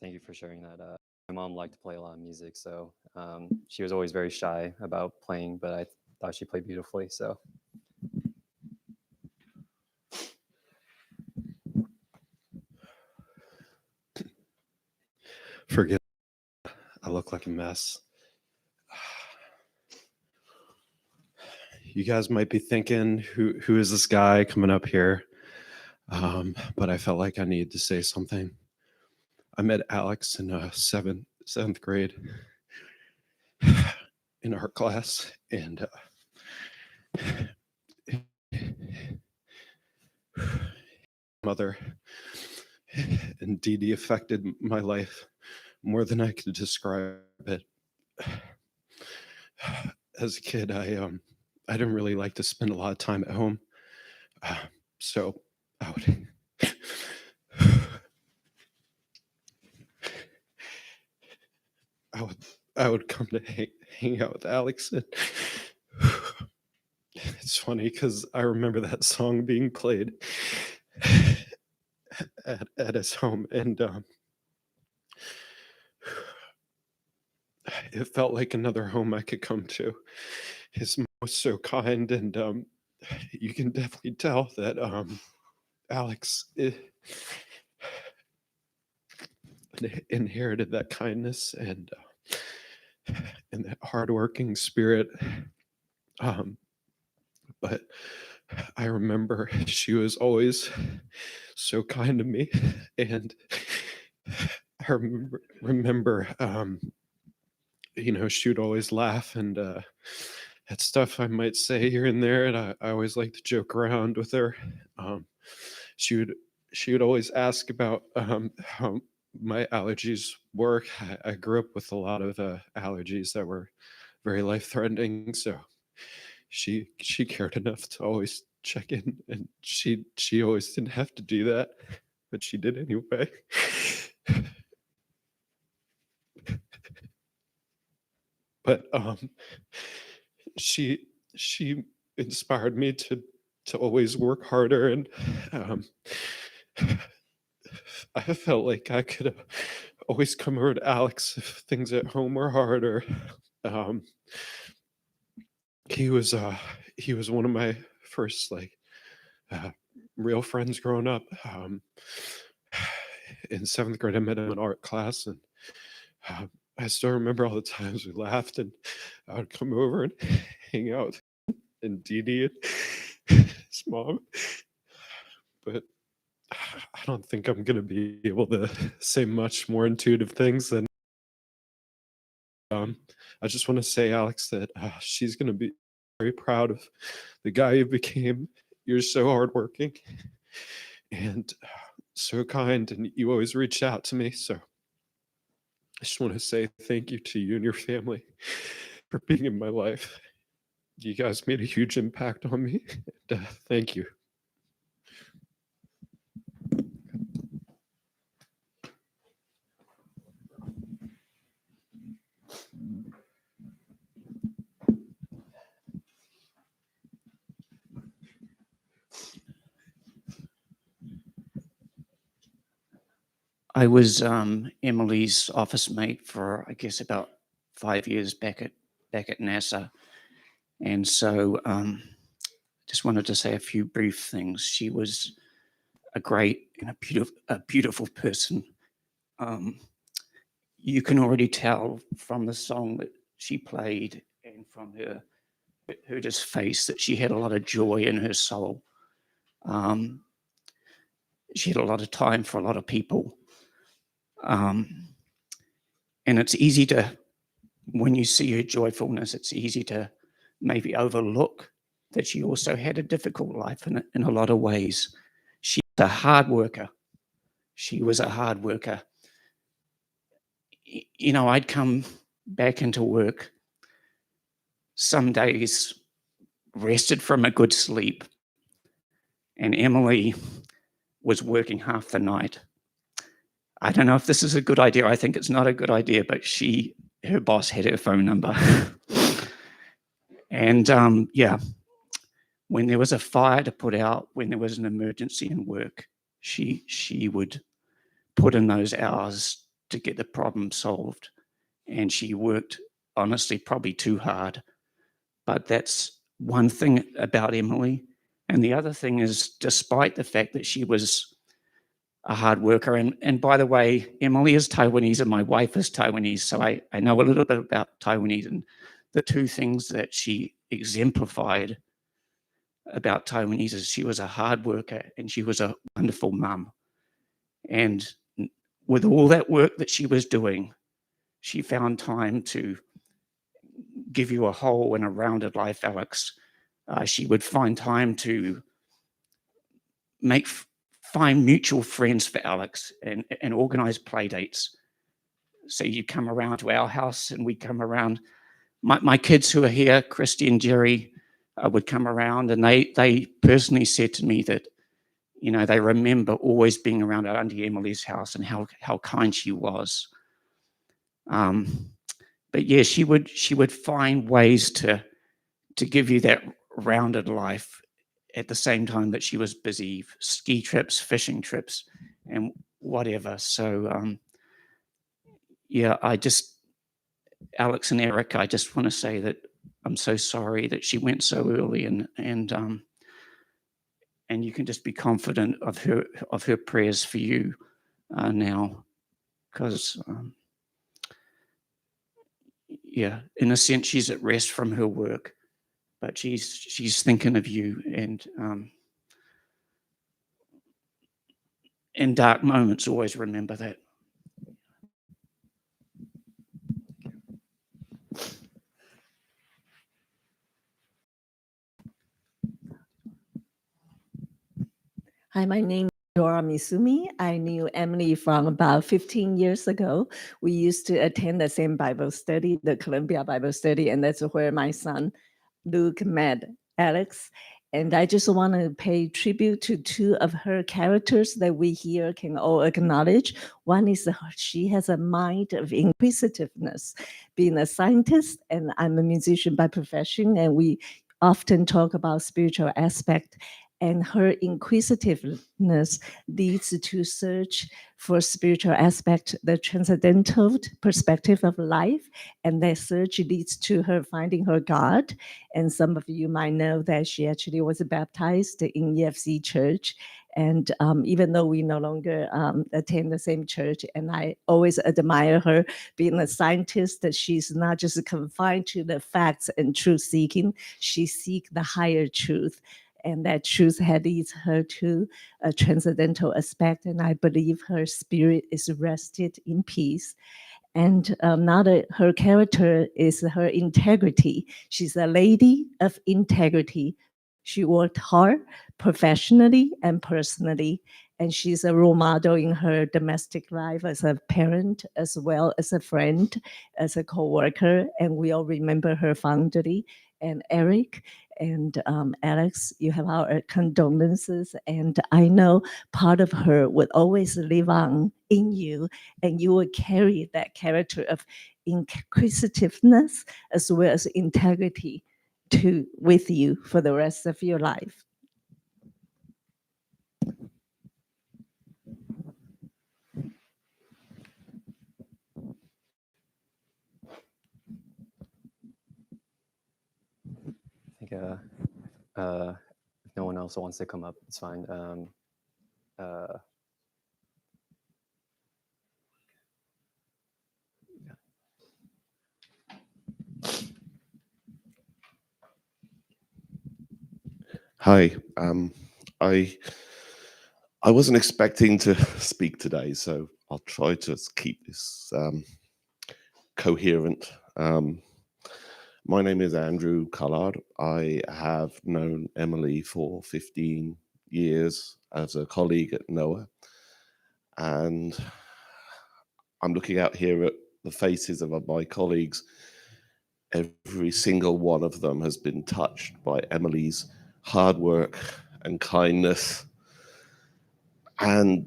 thank you for sharing that. My mom liked to play a lot of music, so she was always very shy about playing, but I thought she played beautifully. So Forget, I look like a mess. You guys might be thinking, who is this guy coming up here? But I felt like I needed to say something. I met Alex in seventh grade in art class, and mother and Dee Dee affected my life more than I could describe it. As a kid, I didn't really like to spend a lot of time at home, so I would I would come to hang out with Alex, and it's funny because I remember that song being played at his home, and it felt like another home I could come to. His mom was so kind, and you can definitely tell that Alex inherited that kindness and that hardworking spirit. But I remember she was always so kind to me, and I remember she would always laugh and at stuff I might say here and there, and I always like to joke around with her. She would always ask about how my allergies work. I grew up with a lot of allergies that were very life-threatening, so she cared enough to always check in, and she always didn't have to do that, but she did anyway. But she inspired me to always work harder, and I felt like I could always come over to Alex if things at home were hard, or he was one of my first real friends growing up. In seventh grade, I met him in art class, and I still remember all the times we laughed, and I would come over and hang out with him and Dee Dee and his mom. But I don't think I'm gonna be able to say much more intuitive things than. I just want to say, Alex, that she's gonna be very proud of the guy you became. You're so hardworking and so kind, and you always reach out to me. So I just want to say thank you to you and your family for being in my life. You guys made a huge impact on me. And, thank you. I was Emily's office mate for, I guess, about 5 years back at NASA, and so just wanted to say a few brief things. She was a great and a beautiful person. You can already tell from the song that she played and from her just face that she had a lot of joy in her soul. She had a lot of time for a lot of people. And it's easy to, when you see her joyfulness, it's easy to maybe overlook that she also had a difficult life in a lot of ways. She's a hard worker. She was a hard worker. I'd come back into work some days rested from a good sleep, and Emily was working half the night. I don't know if this is a good idea. I think it's not a good idea, but her boss had her phone number. And when there was a fire to put out, when there was an emergency in work, she would put in those hours to get the problem solved. And she worked, honestly, probably too hard. But that's one thing about Emily. And the other thing is, despite the fact that she was a hard worker, and by the way, Emily is Taiwanese and my wife is Taiwanese, so I know a little bit about Taiwanese, and the two things that she exemplified about Taiwanese is she was a hard worker and she was a wonderful mum. And with all that work that she was doing, she found time to give you a whole and a rounded life, Alex. She would find time to find mutual friends for Alex and organize play dates. So you come around to our house and we come around. My kids who are here, Christy and Jerry, would come around, and they personally said to me that, you know, they remember always being around at Auntie Emily's house and how kind she was. But yeah, she would find ways to give you that rounded life at the same time that she was busy, ski trips, fishing trips, and whatever. So yeah, Alex and Eric, I just want to say that I'm so sorry that she went so early, and you can just be confident of her prayers for you now, because yeah, in a sense, she's at rest from her work, but she's thinking of you, and in dark moments, always remember that. Hi, my name is Dora Misumi. I knew Emily from about 15 years ago. We used to attend the same Bible study, the Columbia Bible study, and that's where my son Luke met Alex. And I just want to pay tribute to two of her characters that we here can all acknowledge. One is she has a mind of inquisitiveness, being a scientist, and I'm a musician by profession, and we often talk about spiritual aspect. And her inquisitiveness leads to search for spiritual aspect, the transcendental perspective of life. And that search leads to her finding her God. And some of you might know that she actually was baptized in EFC Church. And even though we no longer attend the same church, and I always admire her being a scientist, that she's not just confined to the facts and truth seeking, she seeks the higher truth. And that truth leads her to a transcendental aspect. And I believe her spirit is rested in peace. And now that her character is her integrity. She's a lady of integrity. She worked hard professionally and personally. And she's a role model in her domestic life as a parent, as well as a friend, as a co-worker. And we all remember her fondly. And Eric and Alex, you have our condolences. And I know part of her would always live on in you, and you will carry that character of inquisitiveness as well as integrity with you for the rest of your life. I think if no one else wants to come up, it's fine. Hi, I wasn't expecting to speak today, so I'll try to keep this coherent. My name is Andrew Collard. I have known Emily for 15 years as a colleague at NOAA, and I'm looking out here at the faces of my colleagues. Every single one of them has been touched by Emily's hard work and kindness and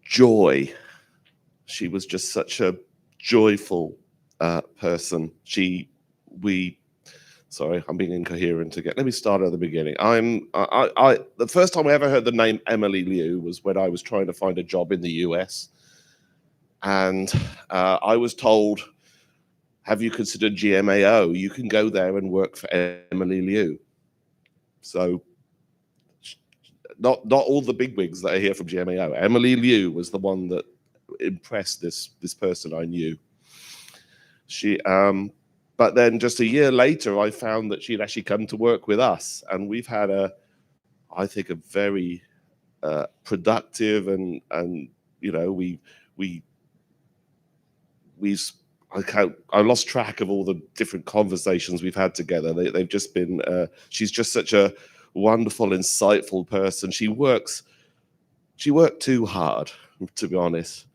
joy. She was just such a joyful person. Sorry, I'm being incoherent again. Let me start at the beginning. The first time I ever heard the name Emily Liu was when I was trying to find a job in the US. And I was told, have you considered GMAO? You can go there and work for Emily Liu. So not all the bigwigs that are here from GMAO. Emily Liu was the one that impressed this person I knew. She but then just a year later, I found that she'd actually come to work with us, and we've had I think a very productive and you know I lost track of all the different conversations we've had together. They've just been she's just such a wonderful, insightful person. She worked too hard, to be honest.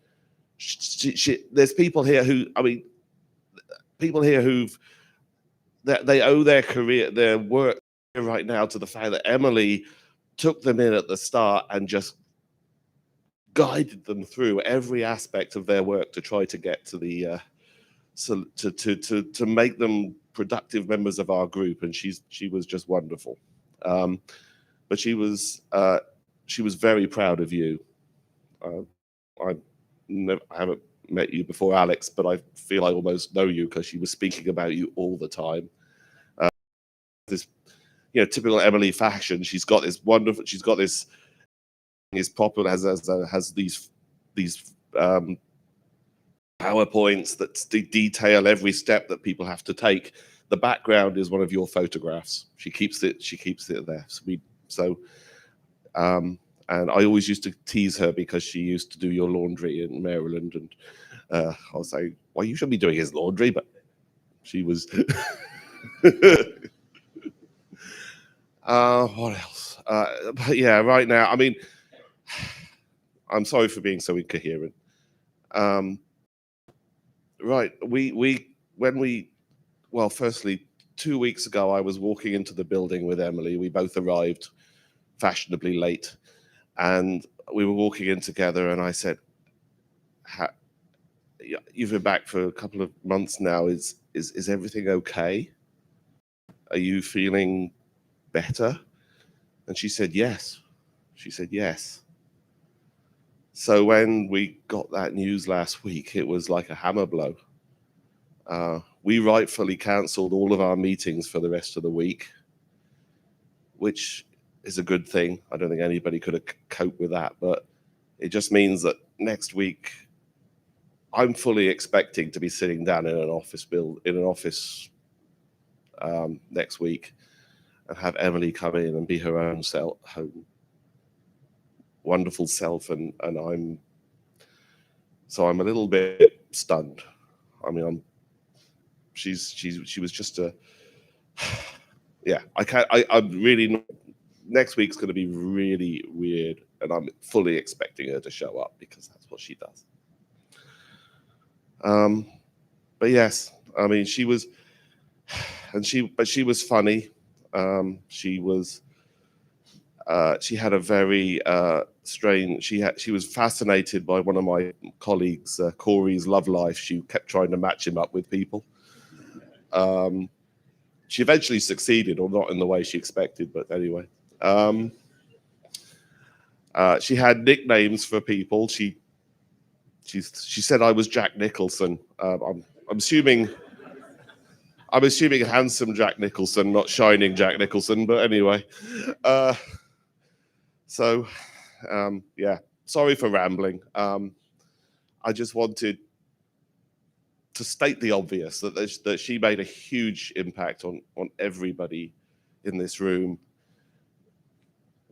There's people here who, I mean, people here they owe their career, their work right now to the fact that Emily took them in at the start and just guided them through every aspect of their work to try to get to the so to make them productive members of our group. And she was just wonderful. But she was very proud of you. I haven't met you before, Alex, but I feel I almost know you because she was speaking about you all the time. This, you know, typical Emily fashion. She's got this wonderful. She's got this. Is popular has these PowerPoints that detail every step that people have to take. The background is one of your photographs. She keeps it there. And I always used to tease her because she used to do your laundry in Maryland, and I was saying, well, you should be doing his laundry, but she was. What else? But yeah, right now, I mean, I'm sorry for being so incoherent. Right, well, firstly, 2 weeks ago, I was walking into the building with Emily. We both arrived fashionably late, and we were walking in together, and I said, you've been back for a couple of months now. Is everything okay? Are you feeling better? And she said, yes. She said, yes. So when we got that news last week, it was like a hammer blow. We rightfully cancelled all of our meetings for the rest of the week, which is a good thing. I don't think anybody could have coped with that, but it just means that next week I'm fully expecting to be sitting down in an office next week and have Emily come in and be her own wonderful self, and I'm a little bit stunned. I mean, she was just yeah. I'm really, next week's going to be really weird, and I'm fully expecting her to show up because that's what she does. But yes, I mean, she was funny. She had a very strange. She was fascinated by one of my colleagues, Corey's love life. She kept trying to match him up with people. She eventually succeeded, or not in the way she expected, but anyway. She had nicknames for people. She said I was Jack Nicholson. I'm assuming handsome Jack Nicholson, not shining Jack Nicholson, but anyway. Yeah, sorry for rambling. I just wanted to state the obvious, that she made a huge impact on everybody in this room.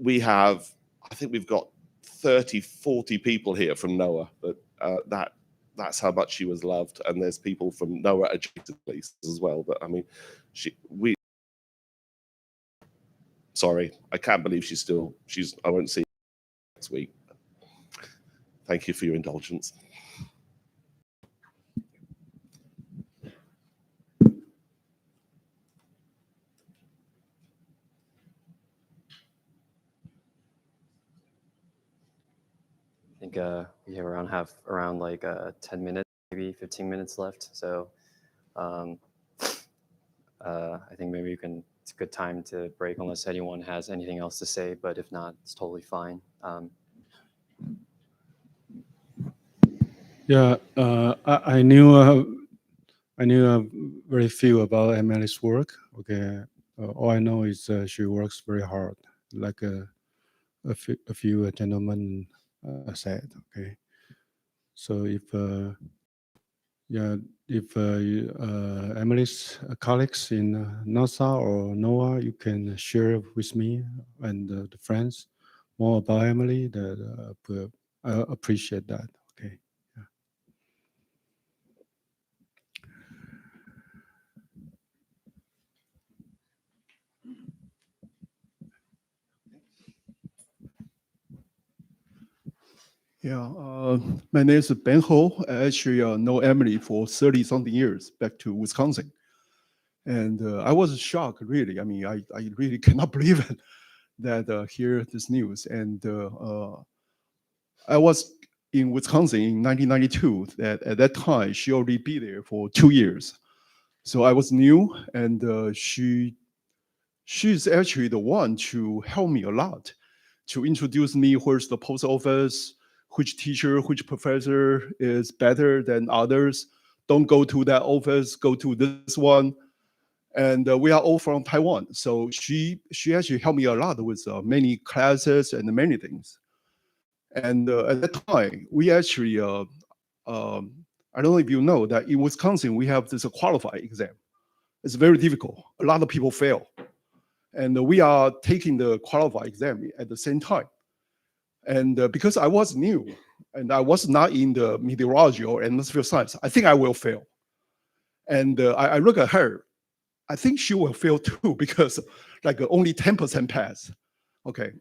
I think we've got 30, 40 people here from NOAA, but that's how much she was loved. And there's people from NOAA adjacent places as well. But I mean, sorry, I can't believe I won't see her next week. Thank you for your indulgence. I think we have around like 10 minutes, maybe 15 minutes left. So I think maybe it's a good time to break unless anyone has anything else to say, but if not, it's totally fine. Yeah, I knew very few about Emily's work. Okay, all I know is she works very hard, like a few gentlemen said. Okay, so if Emily's colleagues in NASA or NOAA, you can share with me and the friends more about Emily. That I appreciate that. Okay. Yeah, my name is Ben Ho. I actually know Emily for 30 something years back to Wisconsin. And I was shocked, really. I mean, I really cannot believe it that hear this news. And I was in Wisconsin in 1992. That at that time, she already be there for 2 years. So I was new, and she's actually the one to help me a lot, to introduce me where's the post office, which teacher, which professor is better than others. Don't go to that office, go to this one. And we are all from Taiwan. So she actually helped me a lot with many classes and many things. And at that time, we actually, I don't know if you know that in Wisconsin, we have this qualified exam. It's very difficult. A lot of people fail. And we are taking the qualified exam at the same time. And because I was new and I was not in the meteorology or atmosphere science, I think I will fail. And I look at her, I think she will fail too because like only 10% pass. Okay.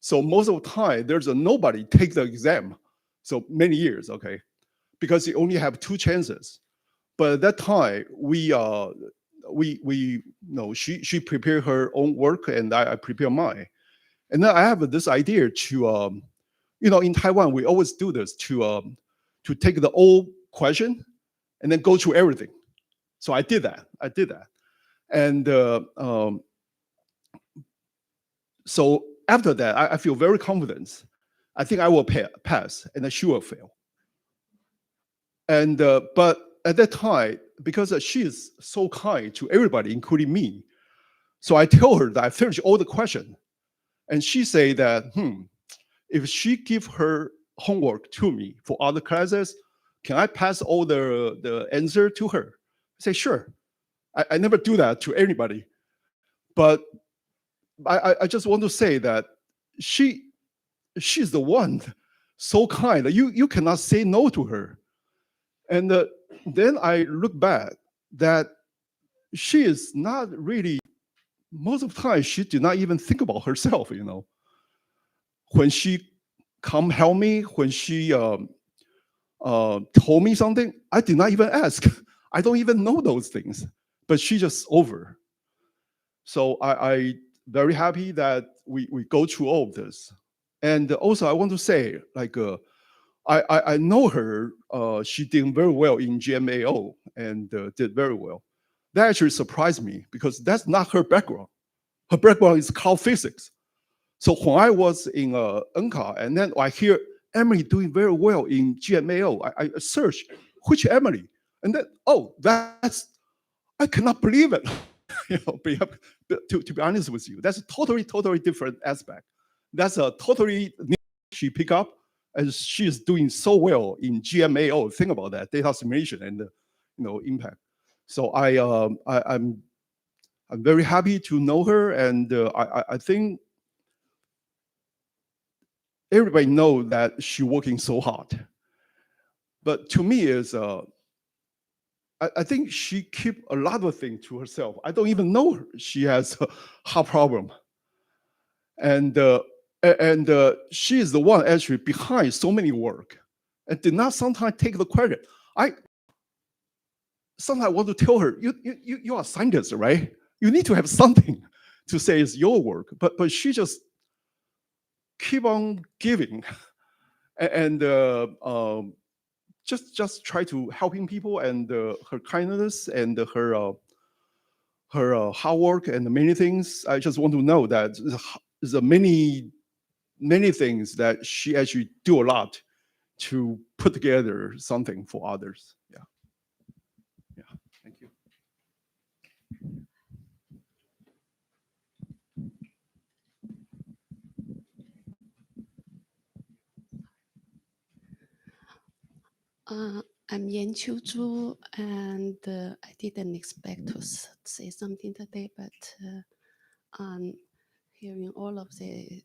So most of the time, there's nobody take the exam. So many years, okay, because you only have 2 chances. But at that time, she prepared her own work and I prepare mine. And then I have this idea to, in Taiwan, we always do this to take the old question and then go through everything. So I did that. And so after that, I feel very confident. I think I will pass and she will fail. And but at that time, because she is so kind to everybody, including me, so I tell her that I finished all the questions. And she say that, if she give her homework to me for other classes, can I pass all the answer to her? I say, sure. I never do that to anybody. But I just want to say that she's the one so kind that you cannot say no to her. And then I look back that she is not really, most of the time, she did not even think about herself, When she come help me, when she told me something, I did not even ask. I don't even know those things, but she just over. So I very happy that we go through all of this. And also I want to say, like, I know her, she did very well in GMAO and did very well. That actually surprised me because that's not her background. Her background is cloud physics. So when I was in NCAR and then I hear Emily doing very well in GMAO, I search which Emily, and then I cannot believe it. To be honest with you, that's a totally different aspect. That's a totally new she pick up, and she is doing so well in GMAO. Think about that, data simulation and impact. So I'm very happy to know her, and I think everybody know that she working so hard. But to me is I think she keep a lot of things to herself. I don't even know her. She has a heart problem, and she is the one actually behind so many work, and did not sometimes take the credit. I sometimes want to tell her, you are a scientist, right? You need to have something to say it's your work, but she just keep on giving, and just try to helping people, and her kindness and her hard work and many things. I just want to know that there's many things that she actually do a lot to put together something for others. Yeah. Yeah. Thank you. I'm Yan Qiu Zhu, and I didn't expect to say something today, but hearing all of the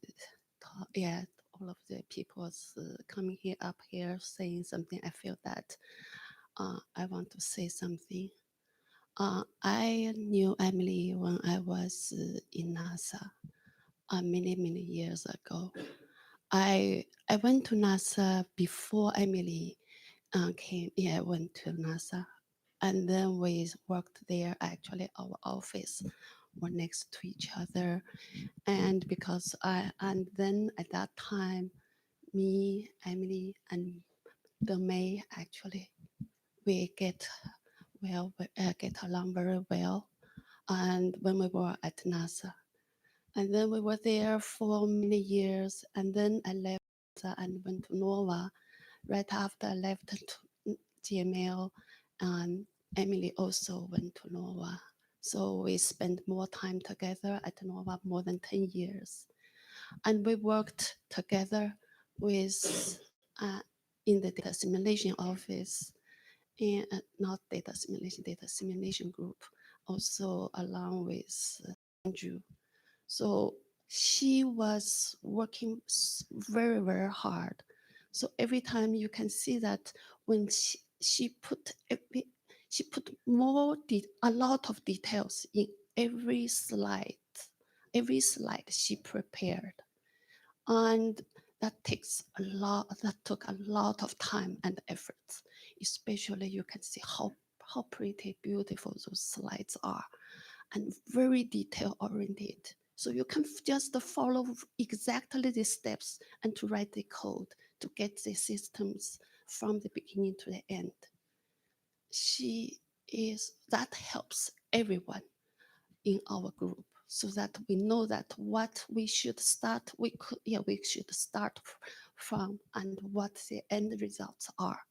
all of the people coming here up here saying something, I feel that I want to say something. I knew Emily when I was in NASA many years ago. I went to NASA before Emily came. Yeah, I went to NASA, and then we worked there. Actually, our office were next to each other, and and then at that time, me, Emily, and May actually we get along very well, and when we were at NASA. And then we were there for many years. And then I left and went to NOVA. Right after I left to GML, and Emily also went to NOVA. So we spent more time together at NOVA, more than 10 years. And we worked together with in the data simulation office, and not data simulation group, also along with Andrew. So she was working very hard. So every time you can see that when she put a lot of details in every slide she prepared, and that took a lot of time and effort. Especially you can see how pretty beautiful those slides are, and very detail oriented. So you can just follow exactly the steps and to write the code to get the systems from the beginning to the end. That helps everyone in our group, so that we know that what we should start, we should start from, and what the end results are.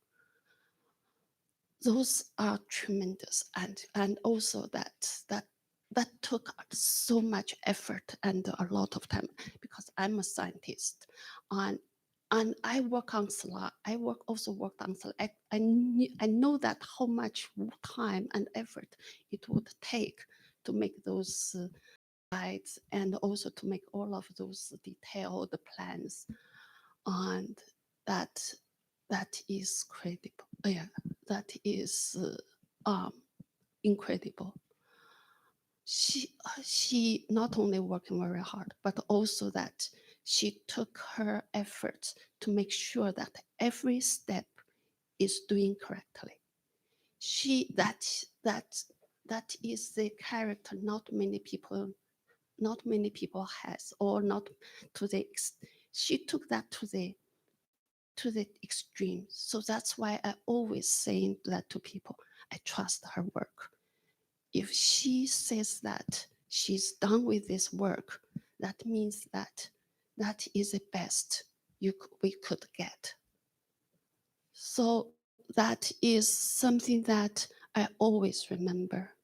Those are tremendous, and also that took so much effort and a lot of time, because I'm a scientist, and I work on slide. Also worked on slide. I know that how much time and effort it would take to make those slides, and also to make all of those detailed plans, and that is credible. Yeah, that is incredible. She not only working very hard, but also that she took her efforts to make sure that every step is doing correctly. That is the character not many people has, or not to the. She took that to the extreme. So that's why I always say that to people. I trust her work. If she says that she's done with this work, that means that is the best we could get. So that is something that I always remember.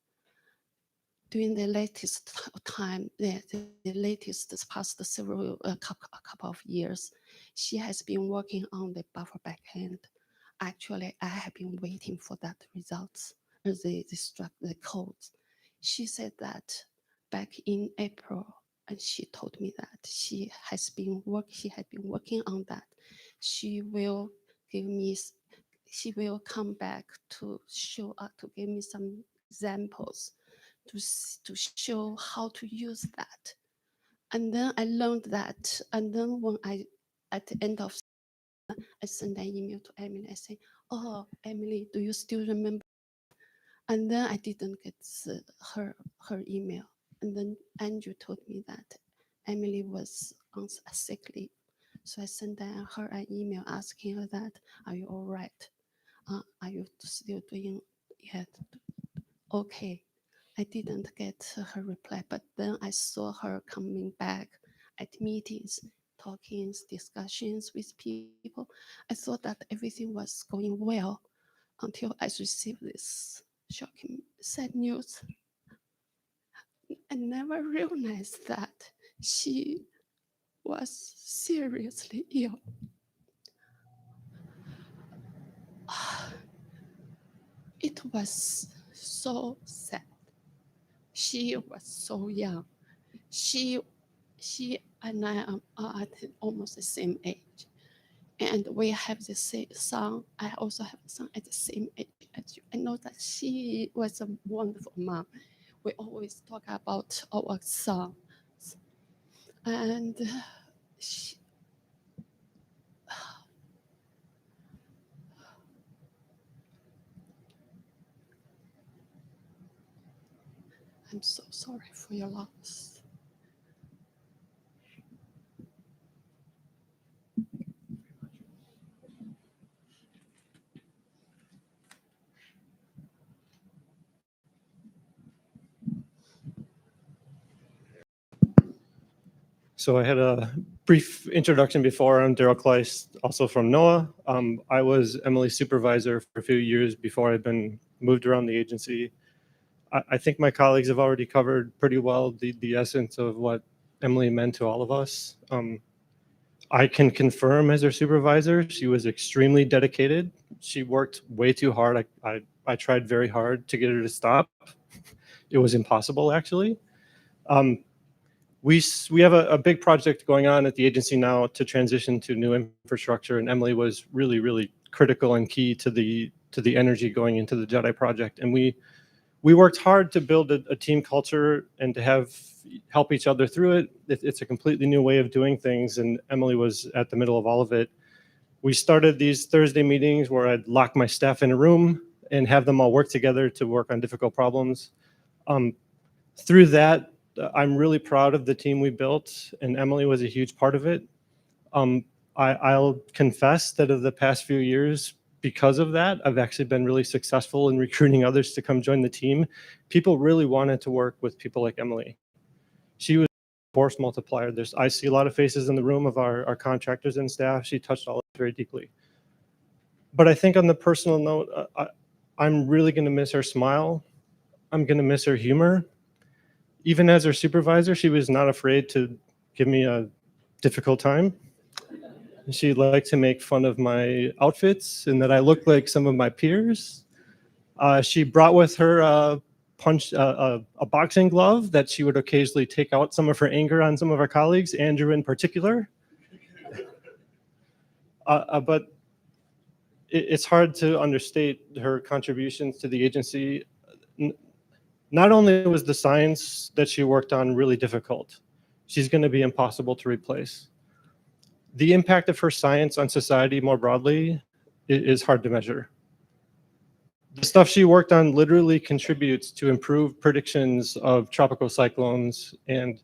During the latest time, the latest past several a couple of years, she has been working on the buffer backend. Actually, I have been waiting for that results, the codes. She said that back in April, and she told me that she had been working on that. She will come back to give me some examples to show how to use that. And then I learned that. And then at the end of, I sent an email to Emily. I say, "Oh, Emily, do you still remember?" And then I didn't get her email. And then Andrew told me that Emily was on sick leave. So I sent her an email asking her that, "Are you all right? Are you still doing yet?" Okay. I didn't get her reply, but then I saw her coming back at meetings, talkings, discussions with people. I thought that everything was going well until I received this shocking, sad news. I never realized that she was seriously ill. It was so sad. She was so young. She and I are at almost the same age. And we have the same son. I also have a son at the same age as you. I know that she was a wonderful mom. We always talk about our son. And she, I'm so sorry for your loss. So I had a brief introduction before. I'm Daryl Kleiss, also from NOAA. I was Emily's supervisor for a few years before I'd been moved around the agency. I think my colleagues have already covered pretty well the essence of what Emily meant to all of us. I can confirm as her supervisor, she was extremely dedicated. She worked way too hard. I tried very hard to get her to stop. It was impossible, actually. We have a big project going on at the agency now to transition to new infrastructure, and Emily was really, really critical and key to the energy going into the JEDI project. And we worked hard to build a team culture and to help each other through it. It's a completely new way of doing things, and Emily was at the middle of all of it. We started these Thursday meetings where I'd lock my staff in a room and have them all work together to work on difficult problems. Through that, I'm really proud of the team we built, and Emily was a huge part of it. I'll confess that of the past few years, because of that, I've actually been really successful in recruiting others to come join the team. People really wanted to work with people like Emily. She was a force multiplier. I see a lot of faces in the room of our contractors and staff. She touched all of us very deeply. But I think on the personal note, I'm really going to miss her smile. I'm going to miss her humor. Even as her supervisor, she was not afraid to give me a difficult time. She liked to make fun of my outfits and that I looked like some of my peers. She brought with her a boxing glove that she would occasionally take out some of her anger on some of our colleagues, Andrew in particular. But it's hard to understate her contributions to the agency. Not only was the science that she worked on really difficult, she's going to be impossible to replace. The impact of her science on society more broadly is hard to measure. The stuff she worked on literally contributes to improved predictions of tropical cyclones and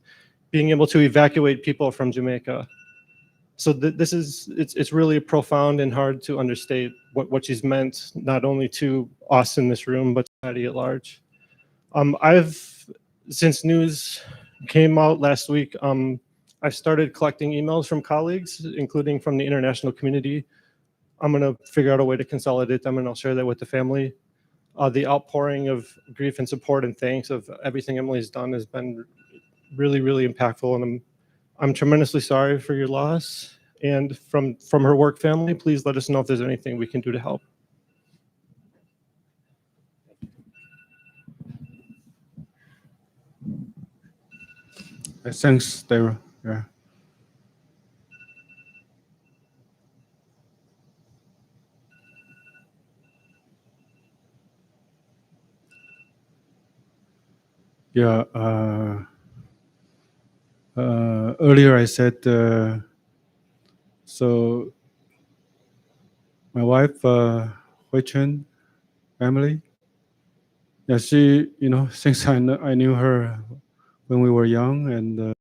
being able to evacuate people from Jamaica. So it's really profound and hard to understate what she's meant, not only to us in this room, but society at large. Since news came out last week, I started collecting emails from colleagues, including from the international community. I'm going to figure out a way to consolidate them, and I'll share that with the family. The outpouring of grief and support and thanks of everything Emily's done has been really, really impactful, and I'm tremendously sorry for your loss. And from her work family, please let us know if there's anything we can do to help. Thanks, Daryl. Yeah. Yeah. Earlier I said, so my wife, HuiChun, Emily. Yeah, she, since I knew her when we were young, and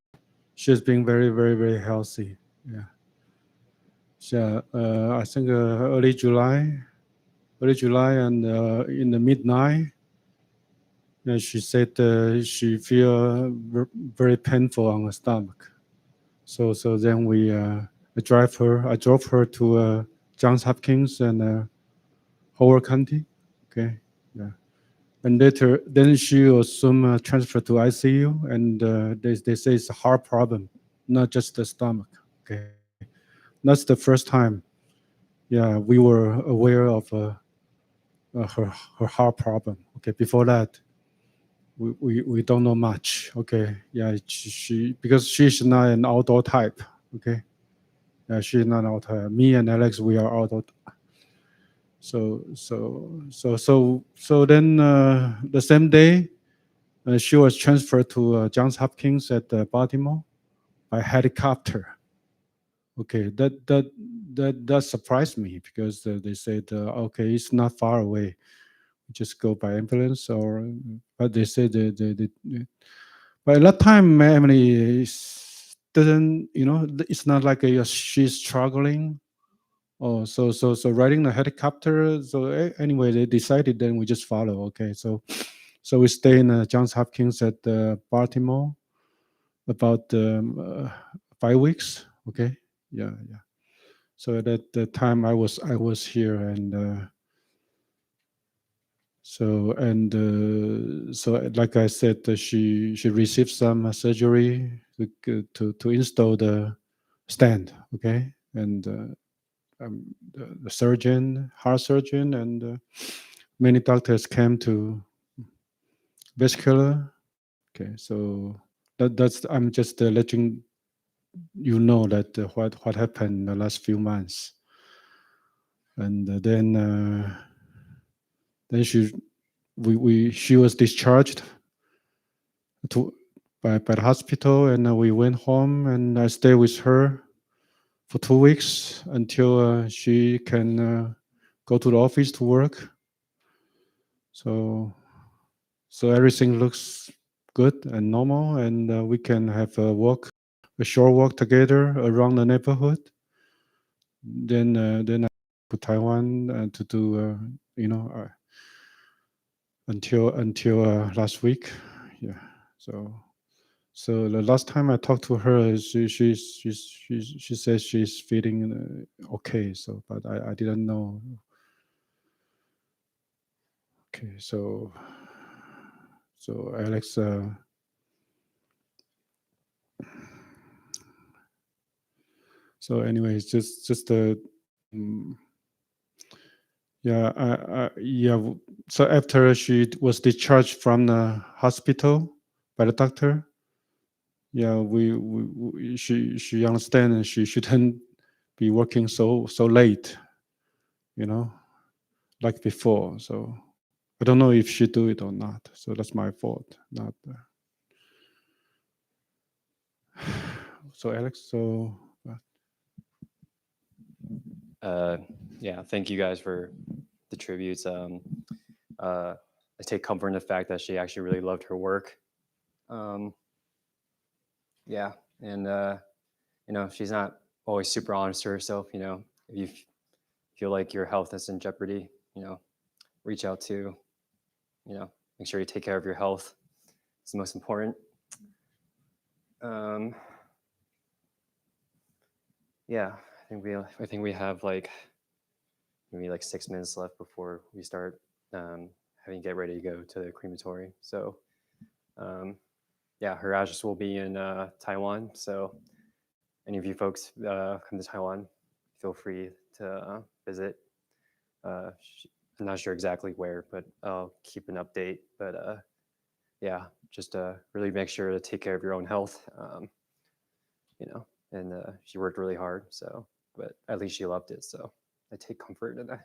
she's been very, very, very healthy. Yeah. I think early July, and in the midnight, she said she feel very painful on her stomach. So then I drove her to Johns Hopkins and Howard County. Okay, yeah. And later, then she was transferred to ICU, and they say it's a heart problem, not just the stomach. Okay, that's the first time. Yeah, we were aware of her heart problem. Okay, before that, we don't know much. Okay, yeah, she because she's not an outdoor type. Okay, yeah, she's not outdoor. Me and Alex, we are outdoor. So then the same day, she was transferred to Johns Hopkins at Baltimore by helicopter. Okay, that surprised me because they said, okay, it's not far away. Just go by ambulance, but they said but at that time, Emily doesn't, it's not like she's struggling. Oh, so riding the helicopter. So anyway, they decided. Then we just follow. Okay, so we stay in Johns Hopkins at Baltimore about 5 weeks. Okay, yeah. So at that time, I was here, and so like I said, she received some surgery to install the stand. Okay, and the surgeon, heart surgeon, and many doctors came to vascular. Okay, so that's I'm just letting you know that what happened in the last few months, and then she was discharged to by the hospital, and we went home, and I stayed with her for 2 weeks until she can go to the office to work. So everything looks good and normal, and we can have a short walk together around the neighborhood. Then I to Taiwan to do until last week. Yeah. So the last time I talked to her, she says she's feeling okay. So, but I didn't know. Okay, so Alex, so anyways, just yeah. So after she was discharged from the hospital by the doctor, yeah, she understand and she shouldn't be working so late, like before. So I don't know if she do it or not. So that's my fault, not. So Alex, so. Yeah, thank you guys for the tributes. I take comfort in the fact that she actually really loved her work. Yeah, and she's not always super honest to herself. If you feel like your health is in jeopardy, reach out to, make sure you take care of your health. It's the most important. Yeah, I think we have maybe 6 minutes left before we start having to get ready to go to the crematory. So yeah, her ashes will be in Taiwan. So any of you folks come to Taiwan, feel free to visit. I'm not sure exactly where, but I'll keep an update. But yeah, just really make sure to take care of your own health. And she worked really hard. So, but at least she loved it. So I take comfort in that.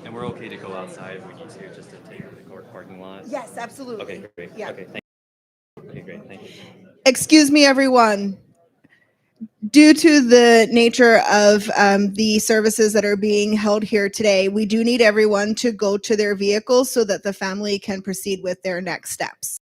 And we're okay to go outside if we need to, just to take the parking lot? Yes, absolutely. Okay, great. Yeah. Okay, thank you. Okay, great, thank you. Excuse me, everyone. Due to the nature of the services that are being held here today, we do need everyone to go to their vehicles so that the family can proceed with their next steps.